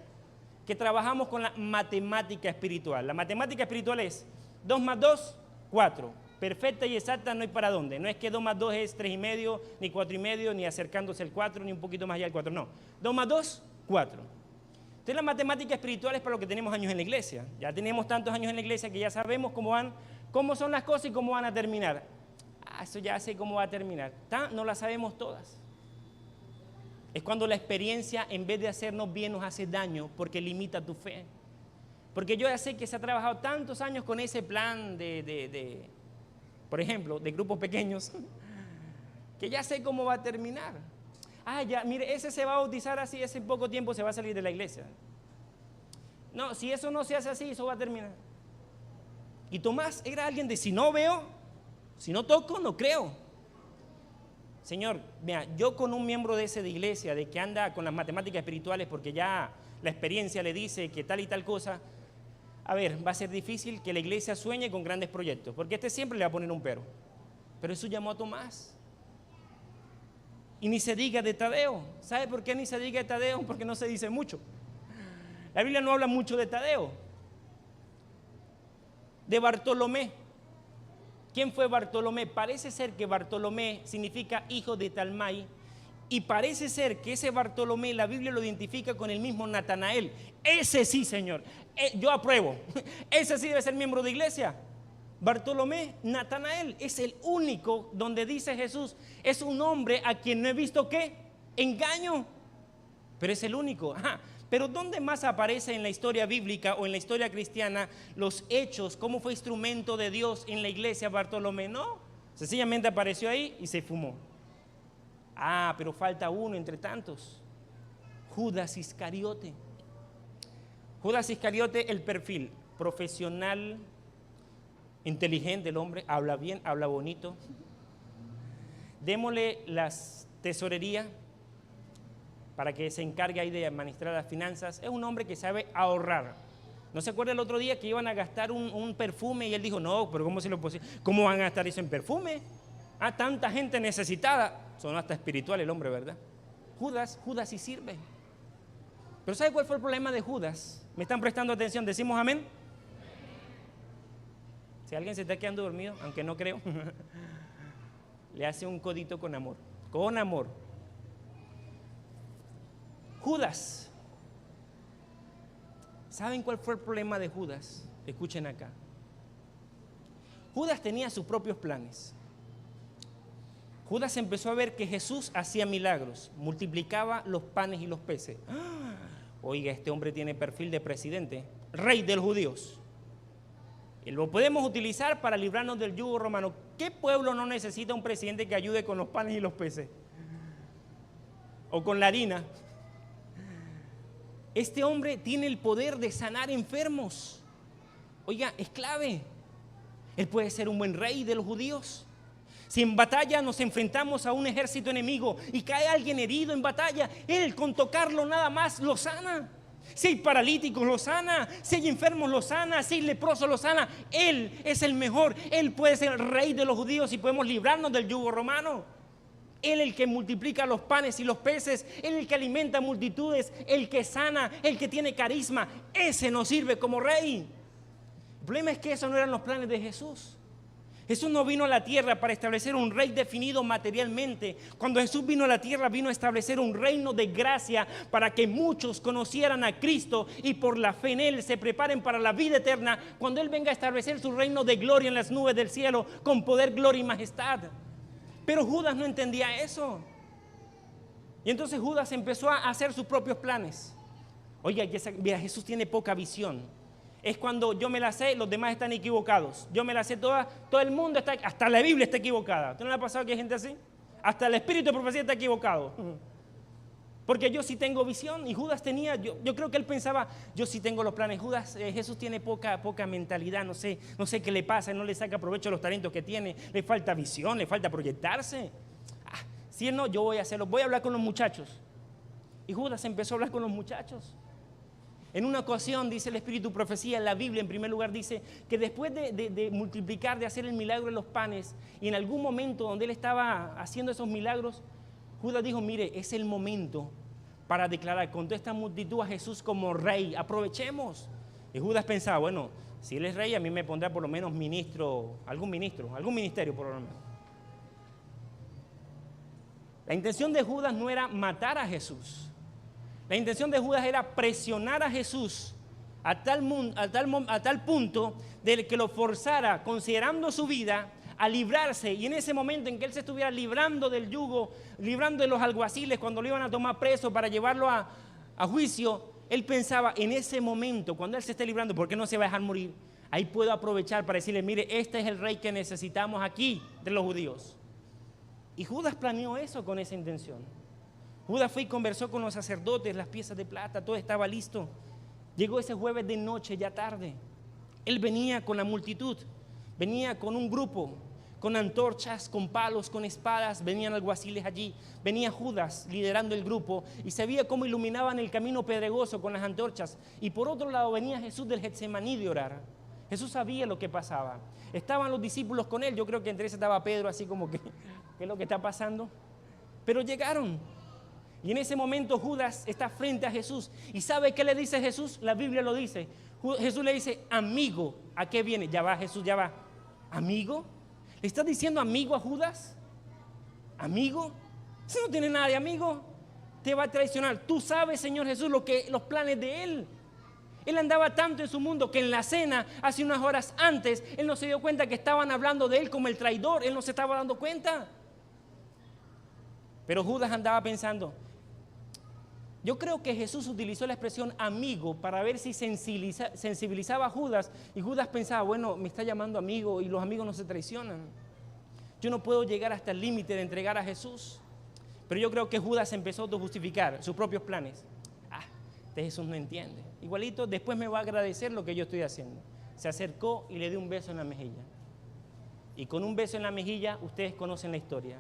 que trabajamos con la matemática espiritual. La matemática espiritual es 2 más 2, 4. Perfecta y exacta, no hay para dónde. No es que 2 más 2 es 3,5, ni 4,5, ni acercándose al 4, ni un poquito más allá del 4. No, 2 más 2, 4. Entonces la matemática espiritual es para lo que tenemos años en la iglesia. Ya tenemos tantos años en la iglesia que ya sabemos cómo son las cosas y cómo van a terminar. Eso ya sé cómo va a terminar. No las sabemos todas. Es cuando la experiencia, en vez de hacernos bien, nos hace daño porque limita tu fe. Porque yo ya sé que se ha trabajado tantos años con ese plan por ejemplo, de grupos pequeños, que ya sé cómo va a terminar. Ya, mire, ese se va a bautizar así, ese poco tiempo se va a salir de la iglesia. No, si eso no se hace así, eso va a terminar. Y Tomás era alguien de si no veo, si no toco, no creo. Señor, mira, yo con un miembro de esa de iglesia, de que anda con las matemáticas espirituales porque ya la experiencia le dice que tal y tal cosa, a ver, va a ser difícil que la iglesia sueñe con grandes proyectos, porque siempre le va a poner un pero. Pero Jesús llamó a Tomás. Y ni se diga de Tadeo. ¿Sabe por qué ni se diga de Tadeo? Porque no se dice mucho. La Biblia no habla mucho de Tadeo. De Bartolomé. ¿Quién fue Bartolomé? Parece ser que Bartolomé significa hijo de Talmai, y parece ser que ese Bartolomé la Biblia lo identifica con el mismo Natanael. Ese sí, Señor, yo apruebo. Ese sí debe ser miembro de iglesia. Bartolomé, Natanael, es el único donde dice Jesús, es un hombre a quien no he visto ¿qué? Engaño. Pero es el único. Pero ¿dónde más aparece en la historia bíblica o en la historia cristiana los hechos? ¿Cómo fue instrumento de Dios en la iglesia Bartolomé? No, sencillamente apareció ahí y se fumó. Pero falta uno entre tantos. Judas Iscariote. Judas Iscariote, el perfil profesional, inteligente el hombre, habla bien, habla bonito. Démosle las tesorerías para que se encargue ahí de administrar las finanzas. Es un hombre que sabe ahorrar. ¿No se acuerda el otro día que iban a gastar un perfume y él dijo, no, pero ¿cómo van a gastar eso en perfume? Tanta gente necesitada. Son hasta espiritual el hombre, ¿verdad? Judas sí sirve. Pero ¿sabe cuál fue el problema de Judas? ¿Me están prestando atención? ¿Decimos amén? Si alguien se está quedando dormido, aunque no creo, le hace un codito con amor. Con amor. Judas. ¿Saben cuál fue el problema de Judas? Escuchen acá. Judas tenía sus propios planes. Judas empezó a ver que Jesús hacía milagros, multiplicaba los panes y los peces. Oiga, este hombre tiene perfil de presidente, rey de los judíos. Y lo podemos utilizar para librarnos del yugo romano. ¿Qué pueblo no necesita un presidente que ayude con los panes y los peces? O con la harina. Este hombre tiene el poder de sanar enfermos. Oiga, es clave. Él puede ser un buen rey de los judíos. Si en batalla nos enfrentamos a un ejército enemigo y cae alguien herido en batalla, él con tocarlo nada más lo sana. Si hay paralíticos lo sana, si hay enfermos lo sana, si hay leprosos lo sana. Él es el mejor. Él puede ser el rey de los judíos y podemos librarnos del yugo romano. Él el que multiplica los panes y los peces, Él el que alimenta multitudes, el que sana, el que tiene carisma. Ese nos sirve como rey. El problema es que esos no eran los planes de Jesús. Jesús no vino a la tierra para establecer un rey definido materialmente. Cuando Jesús vino a la tierra, vino a establecer un reino de gracia para que muchos conocieran a Cristo y por la fe en Él se preparen para la vida eterna cuando Él venga a establecer su reino de gloria en las nubes del cielo con poder, gloria y majestad. Pero Judas no entendía eso. Y entonces Judas empezó a hacer sus propios planes. Oiga, mira, Jesús tiene poca visión. Es cuando yo me la sé, los demás están equivocados. Yo me la sé toda, todo el mundo está, hasta la Biblia está equivocada. ¿Usted no le ha pasado que hay gente así? Hasta el espíritu de profecía está equivocado. Porque yo sí tengo visión y Judas tenía, yo creo que él pensaba, yo sí tengo los planes. Judas, Jesús tiene poca mentalidad, no sé qué le pasa, no le saca provecho de los talentos que tiene, le falta visión, le falta proyectarse. Si él no, yo voy a hacerlo, voy a hablar con los muchachos. Y Judas empezó a hablar con los muchachos. En una ocasión, dice el espíritu de profecía, en la Biblia en primer lugar dice que después de multiplicar, de hacer el milagro de los panes, y en algún momento donde él estaba haciendo esos milagros, Judas dijo, mire, es el momento para declarar con toda esta multitud a Jesús como rey, aprovechemos. Y Judas pensaba, bueno, si él es rey, a mí me pondrá por lo menos ministro, algún ministerio por lo menos. La intención de Judas no era matar a Jesús. La intención de Judas era presionar a Jesús a tal punto de que lo forzara, considerando su vida, a librarse. Y en ese momento en que él se estuviera librando del yugo, librando de los alguaciles cuando lo iban a tomar preso para llevarlo a juicio, él pensaba en ese momento, cuando él se esté librando, ¿por qué no se va a dejar morir? Ahí puedo aprovechar para decirle, mire, este es el rey que necesitamos aquí de los judíos. Y Judas planeó eso con esa intención. Judas fue y conversó con los sacerdotes, las piezas de plata, todo estaba listo. Llegó ese jueves de noche, ya tarde. Él venía con la multitud, venía con un grupo, con antorchas, con palos, con espadas, venían alguaciles allí. Venía Judas liderando el grupo y se veía cómo iluminaban el camino pedregoso con las antorchas. Y por otro lado venía Jesús del Getsemaní de orar. Jesús sabía lo que pasaba. Estaban los discípulos con él, yo creo que entre ellos estaba Pedro así como que, ¿qué es lo que está pasando? Pero llegaron. Y en ese momento Judas está frente a Jesús. ¿Y sabe qué le dice Jesús? La Biblia lo dice. Jesús le dice, amigo, ¿a qué viene? Ya va, Jesús, ya va. ¿Amigo? ¿Le estás diciendo amigo a Judas? ¿Amigo? Ese no tiene nada de amigo. Te va a traicionar. Tú sabes, Señor Jesús, los planes de Él. Él andaba tanto en su mundo que en la cena, hace unas horas antes, Él no se dio cuenta que estaban hablando de Él como el traidor. Él no se estaba dando cuenta. Pero Judas andaba pensando. Yo creo que Jesús utilizó la expresión amigo para ver si sensibilizaba a Judas. Y Judas pensaba, bueno, me está llamando amigo y los amigos no se traicionan. Yo no puedo llegar hasta el límite de entregar a Jesús. Pero yo creo que Judas empezó a autojustificar sus propios planes. Este Jesús no entiende. Igualito, después me va a agradecer lo que yo estoy haciendo. Se acercó y le dio un beso en la mejilla. Y con un beso en la mejilla, ustedes conocen la historia.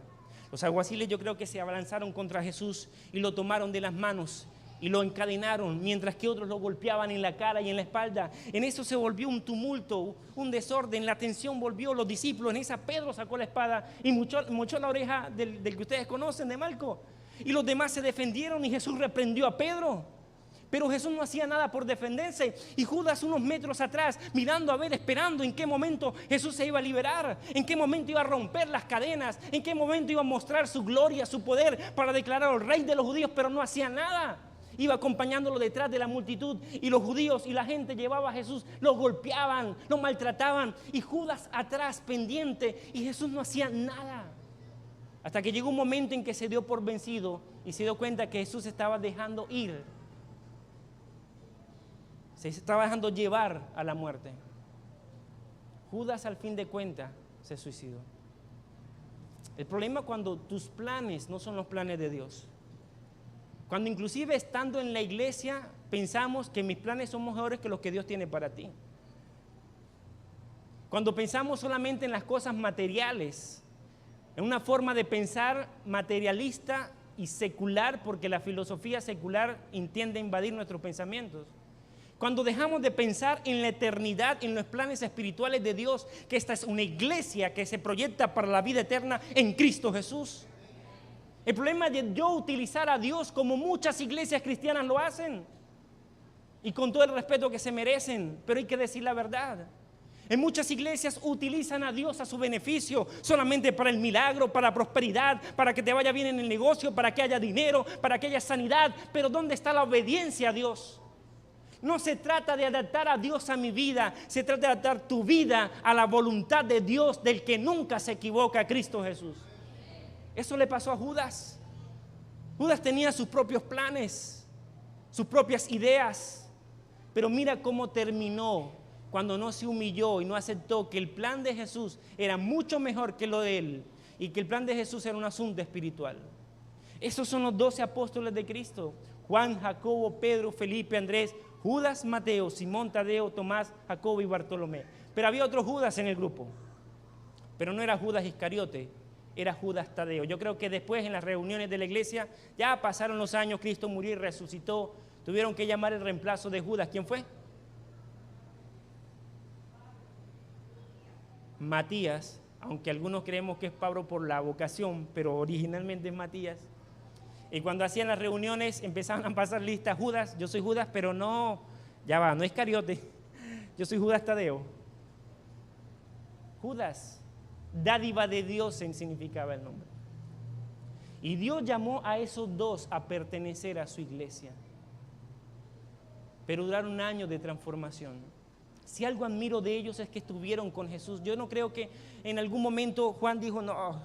Los alguaciles yo creo que se abalanzaron contra Jesús y lo tomaron de las manos y lo encadenaron, mientras que otros lo golpeaban en la cara y en la espalda. En eso se volvió un tumulto, un desorden, la tensión volvió, los discípulos, en esa Pedro sacó la espada y mochó la oreja del que ustedes conocen, de Malco. Y los demás se defendieron y Jesús reprendió a Pedro. Pero Jesús no hacía nada por defenderse. Y Judas unos metros atrás, mirando a ver, esperando en qué momento Jesús se iba a liberar, en qué momento iba a romper las cadenas, en qué momento iba a mostrar su gloria, su poder para declarar al rey de los judíos, pero no hacía nada. Iba acompañándolo detrás de la multitud y los judíos y la gente llevaba a Jesús, lo golpeaban, lo maltrataban y Judas atrás pendiente y Jesús no hacía nada. Hasta que llegó un momento en que se dio por vencido y se dio cuenta que Jesús estaba dejando ir. Se estaba dejando llevar a la muerte. Judas al fin de cuentas se suicidó. El problema es cuando tus planes no son los planes de Dios. Cuando inclusive estando en la iglesia pensamos que mis planes son mejores que los que Dios tiene para ti. Cuando pensamos solamente en las cosas materiales, en una forma de pensar materialista y secular, porque la filosofía secular intenta invadir nuestros pensamientos. Cuando dejamos de pensar en la eternidad, en los planes espirituales de Dios, que esta es una iglesia que se proyecta para la vida eterna en Cristo Jesús. El problema es de yo utilizar a Dios como muchas iglesias cristianas lo hacen, y con todo el respeto que se merecen, pero hay que decir la verdad. En muchas iglesias utilizan a Dios a su beneficio, solamente para el milagro, para la prosperidad, para que te vaya bien en el negocio, para que haya dinero, para que haya sanidad. Pero ¿dónde está la obediencia a Dios? No se trata de adaptar a Dios a mi vida, se trata de adaptar tu vida a la voluntad de Dios, del que nunca se equivoca, Cristo Jesús. Eso le pasó a Judas. Judas tenía sus propios planes, sus propias ideas, pero mira cómo terminó cuando no se humilló y no aceptó que el plan de Jesús era mucho mejor que lo de él y que el plan de Jesús era un asunto espiritual. Esos son los 12 apóstoles de Cristo: Juan, Jacobo, Pedro, Felipe, Andrés, Judas, Mateo, Simón, Tadeo, Tomás, Jacobo y Bartolomé. Pero había otro Judas en el grupo, pero no era Judas Iscariote, era Judas Tadeo. Yo creo que después en las reuniones de la iglesia, ya pasaron los años, Cristo murió y resucitó, tuvieron que llamar el reemplazo de Judas. ¿Quién fue? Matías, aunque algunos creemos que es Pablo por la vocación, pero originalmente es Matías. Y cuando hacían las reuniones empezaban a pasar listas: Judas, yo soy Judas, pero no, ya va, no es Iscariote, yo soy Judas Tadeo. Judas, dádiva de Dios significaba el nombre. Y Dios llamó a esos dos a pertenecer a su iglesia, pero duraron un año de transformación. Si algo admiro de ellos es que estuvieron con Jesús. Yo no creo que en algún momento Juan dijo: no,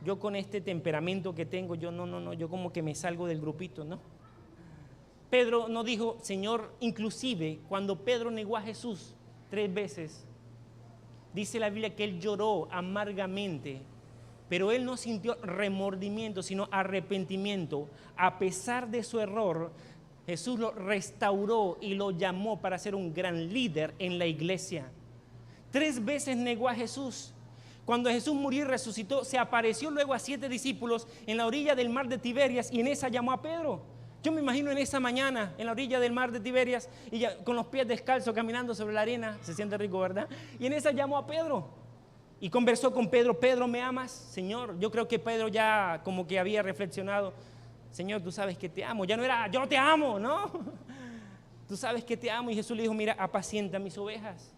yo con este temperamento que tengo, yo no, yo como que me salgo del grupito, no. Pedro no dijo: Señor, inclusive cuando Pedro negó a Jesús 3 veces, dice la Biblia que él lloró amargamente, pero él no sintió remordimiento, sino arrepentimiento. A pesar de su error, Jesús lo restauró y lo llamó para ser un gran líder en la iglesia. 3 veces negó a Jesús. Cuando Jesús murió y resucitó, se apareció luego a 7 discípulos en la orilla del mar de Tiberias, y en esa llamó a Pedro. Yo me imagino en esa mañana, en la orilla del mar de Tiberias, y ya, con los pies descalzos, caminando sobre la arena. Se siente rico, ¿verdad? Y en esa llamó a Pedro y conversó con Pedro. Pedro, ¿me amas? Señor, yo creo que Pedro ya como que había reflexionado: Señor, tú sabes que te amo. Ya no era yo te amo, ¿no? Tú sabes que te amo. Y Jesús le dijo: mira, apacienta mis ovejas.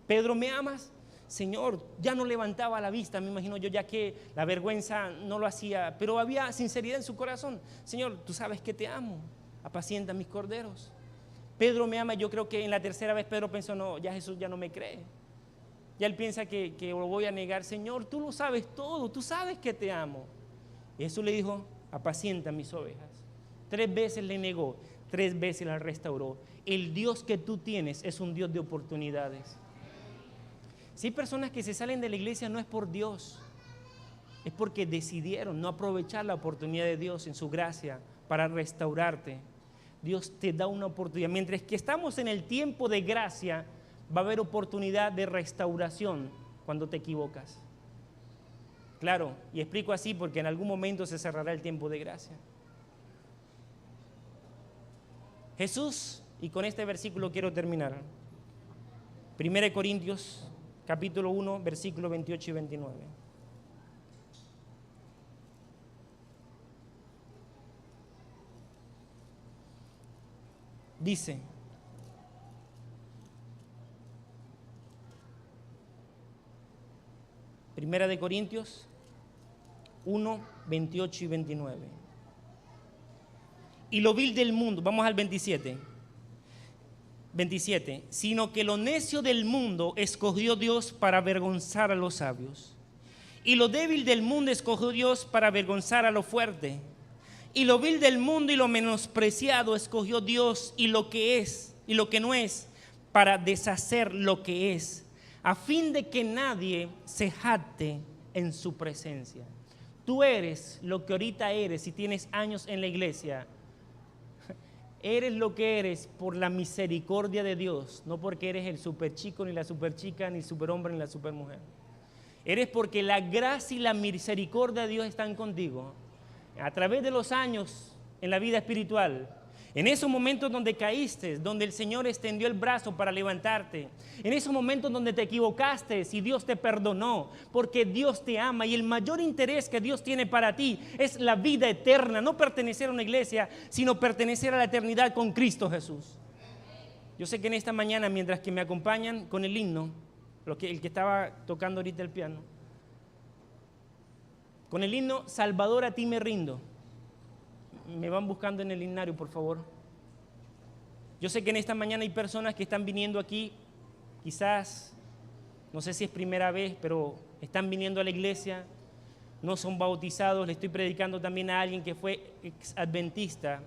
Pedro, ¿me amas? Señor, ya no levantaba la vista, me imagino yo, ya que la vergüenza no lo hacía, pero había sinceridad en su corazón. Señor, tú sabes que te amo, apacienta mis corderos. Pedro, ¿me ama? Yo creo que en la tercera vez Pedro pensó: no, ya Jesús ya no me cree. Ya él piensa que lo voy a negar. Señor, tú lo sabes todo, tú sabes que te amo. Y Jesús le dijo: apacienta mis ovejas. 3 veces le negó, 3 veces la restauró. El Dios que tú tienes es un Dios de oportunidades. Si hay personas que se salen de la iglesia, no es por Dios, es porque decidieron no aprovechar la oportunidad de Dios en su gracia para restaurarte. Dios te da una oportunidad. Mientras que estamos en el tiempo de gracia, va a haber oportunidad de restauración cuando te equivocas. Claro, y explico así porque en algún momento se cerrará el tiempo de gracia. Jesús, y con este versículo quiero terminar. 1 Corintios capítulo 1, versículos 28 y 29. Dice: Primera de Corintios 1, 28 y 29. Y lo vil del mundo, vamos al 27, sino que lo necio del mundo escogió Dios para avergonzar a los sabios. Y lo débil del mundo escogió Dios para avergonzar a lo fuerte. Y lo vil del mundo y lo menospreciado escogió Dios, y lo que es y lo que no es, para deshacer lo que es, a fin de que nadie se jacte en su presencia. Tú eres lo que ahorita eres si tienes años en la iglesia. Eres lo que eres por la misericordia de Dios, no porque eres el super chico, ni la super chica, ni el super hombre, ni la super mujer. Eres porque la gracia y la misericordia de Dios están contigo. A través de los años en la vida espiritual, en esos momentos donde caíste, donde el Señor extendió el brazo para levantarte, en esos momentos donde te equivocaste y Dios te perdonó, porque Dios te ama y el mayor interés que Dios tiene para ti es la vida eterna, no pertenecer a una iglesia, sino pertenecer a la eternidad con Cristo Jesús. Yo sé que en esta mañana, mientras que me acompañan con el himno, el que estaba tocando ahorita el piano, con el himno Salvador a ti me rindo. Me van buscando en el himnario, por favor. Yo sé que en esta mañana hay personas que están viniendo aquí, quizás, no sé si es primera vez, pero están viniendo a la iglesia, no son bautizados. Le estoy predicando también a alguien que fue ex-adventista.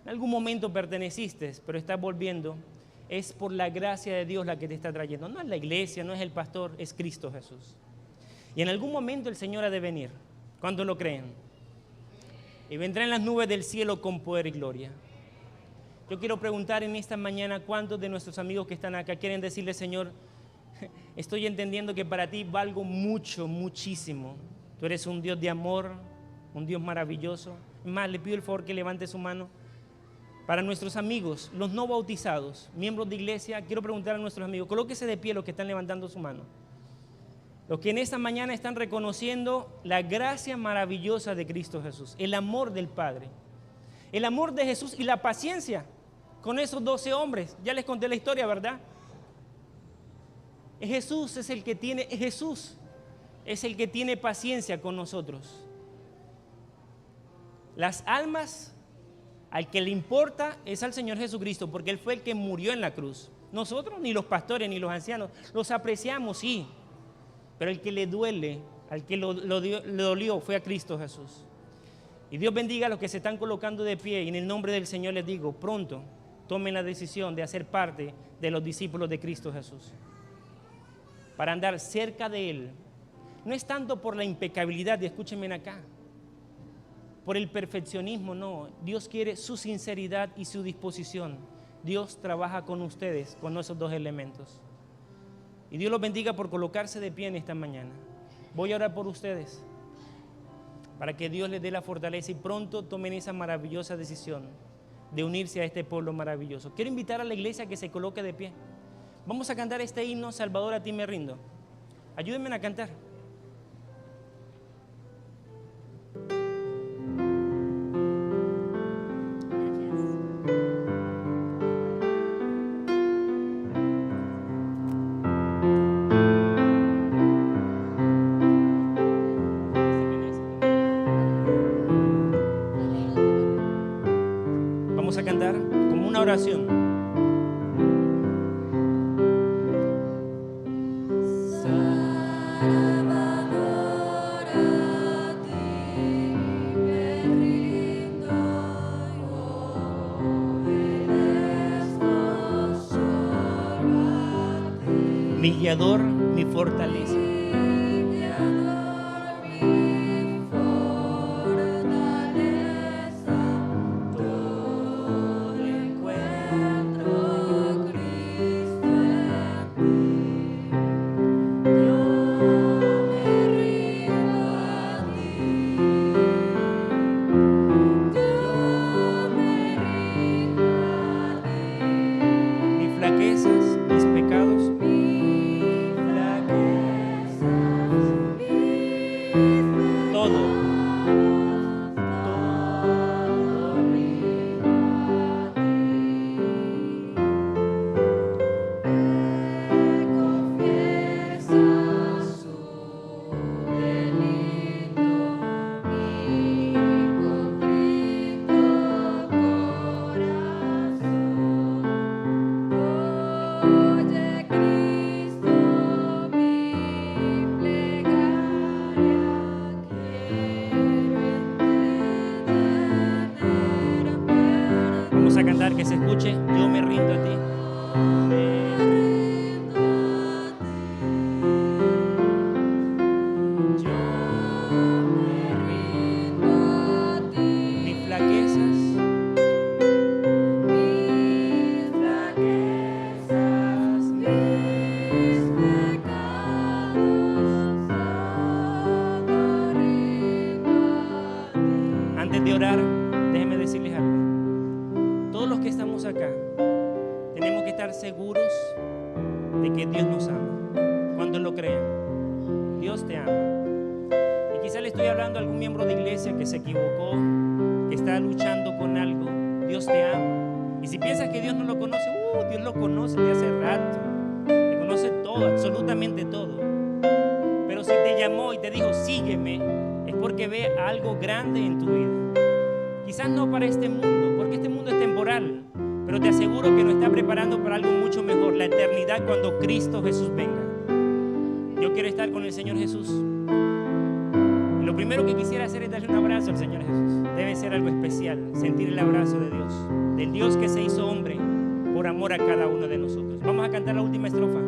En algún momento perteneciste, pero estás volviendo. Es por la gracia de Dios la que te está trayendo. No es la iglesia, no es el pastor, es Cristo Jesús. Y en algún momento el Señor ha de venir. ¿Cuántos lo creen? Y vendrá en las nubes del cielo con poder y gloria. Yo quiero preguntar en esta mañana cuántos de nuestros amigos que están acá quieren decirle: Señor, estoy entendiendo que para ti valgo mucho, muchísimo. Tú eres un Dios de amor, un Dios maravilloso. Más, le pido el favor que levante su mano. Para nuestros amigos, los no bautizados, miembros de iglesia, quiero preguntar a nuestros amigos, colóquese de pie los que están levantando su mano. Los que en esta mañana están reconociendo la gracia maravillosa de Cristo Jesús, el amor del Padre, el amor de Jesús y la paciencia con esos 12 hombres. Ya les conté la historia, ¿verdad? Jesús es el que tiene paciencia con nosotros. Las almas, al que le importa es al Señor Jesucristo, porque Él fue el que murió en la cruz. Nosotros, ni los pastores, ni los ancianos, los apreciamos, sí. Pero el que le duele, al que le dolió fue a Cristo Jesús. Y Dios bendiga a los que se están colocando de pie. Y en el nombre del Señor les digo, pronto tomen la decisión de hacer parte de los discípulos de Cristo Jesús. Para andar cerca de Él. No es tanto por la impecabilidad, y escúchenme acá, por el perfeccionismo, no. Dios quiere su sinceridad y su disposición. Dios trabaja con ustedes, con esos dos elementos. Y Dios los bendiga por colocarse de pie en esta mañana. Voy a orar por ustedes para que Dios les dé la fortaleza y pronto tomen esa maravillosa decisión de unirse a este pueblo maravilloso. Quiero invitar a la iglesia a que se coloque de pie. Vamos a cantar este himno, Salvador a ti me rindo. Ayúdenme a cantar. Vamos a cantar como una oración. Mi guiador, mi fortaleza. Todo encuentro Cristo en ti. Yo me rindo a ti. Yo me rindo a ti. Mis flaquezas, mis pecados. Vamos a cantar que se escuche. Yo me rindo a ti. de orar, déjenme decirles algo. Todos los que estamos acá tenemos que estar seguros de que Dios nos ama. Cuando lo crean, Dios te ama. Y quizá le estoy hablando a algún miembro de iglesia que se equivocó, que está luchando con algo. Dios te ama. Y si piensas que Dios no lo conoce, Dios lo conoce de hace rato. Le conoce todo, absolutamente todo. Pero si te llamó y te dijo, sígueme, es porque ve algo grande en tu vida. Quizás no para este mundo, porque este mundo es temporal, pero te aseguro que nos está preparando para algo mucho mejor, la eternidad cuando Cristo Jesús venga. Yo quiero estar con el Señor Jesús. Y lo primero que quisiera hacer es darle un abrazo al Señor Jesús. Debe ser algo especial, sentir el abrazo de Dios, del Dios que se hizo hombre por amor a cada uno de nosotros. Vamos a cantar la última estrofa.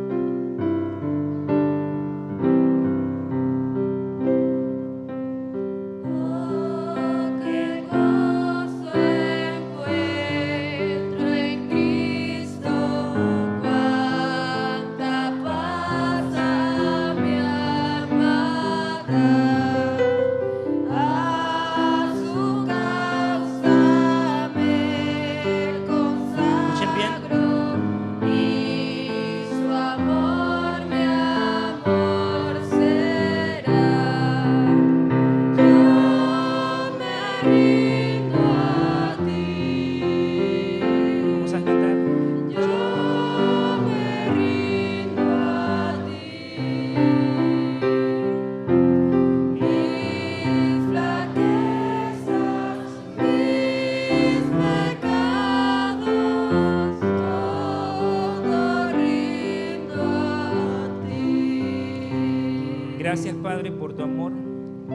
Gracias, Padre, por tu amor.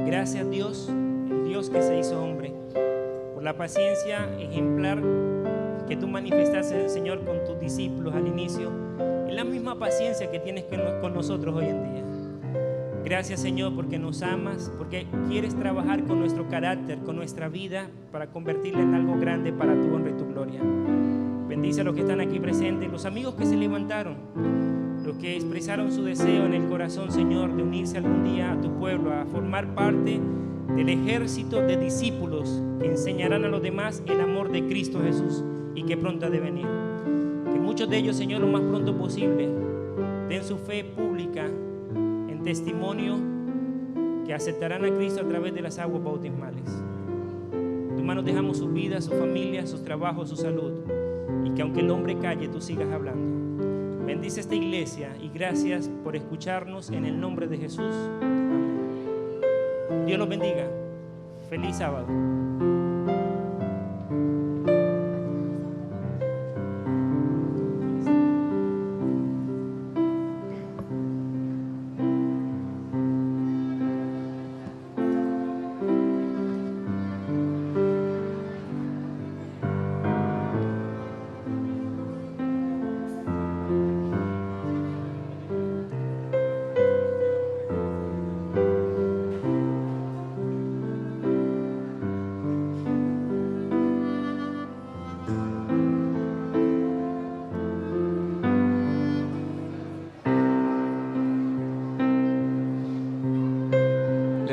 Gracias, Dios, el Dios que se hizo hombre, por la paciencia ejemplar que tú manifestaste, Señor, con tus discípulos al inicio, y la misma paciencia que tienes con nosotros hoy en día. Gracias, Señor, porque nos amas, porque quieres trabajar con nuestro carácter, con nuestra vida, para convertirla en algo grande para tu honra y tu gloria. Bendice a los que están aquí presentes, los amigos que se levantaron, los que expresaron su deseo en el corazón, Señor, de unirse algún día a tu pueblo, a formar parte del ejército de discípulos que enseñarán a los demás el amor de Cristo Jesús y que pronto ha de venir. Que muchos de ellos, Señor, lo más pronto posible, den su fe pública en testimonio que aceptarán a Cristo a través de las aguas bautismales. En tus manos dejamos su vida, su familia, sus trabajos, su salud, y que aunque el hombre calle, tú sigas hablando. Bendice esta iglesia y gracias por escucharnos en el nombre de Jesús. Amén. Dios los bendiga. Feliz sábado.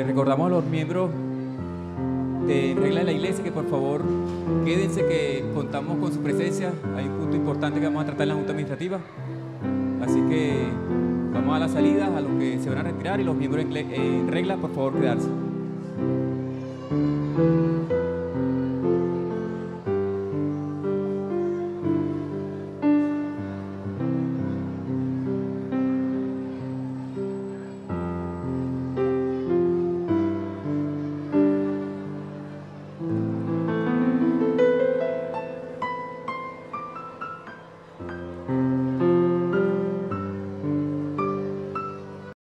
Recordamos a los miembros de Regla de la Iglesia que por favor quédense, que contamos con su presencia. Hay un punto importante que vamos a tratar en la Junta Administrativa, así que vamos a la salida, a los que se van a retirar, y los miembros en regla por favor quedarse.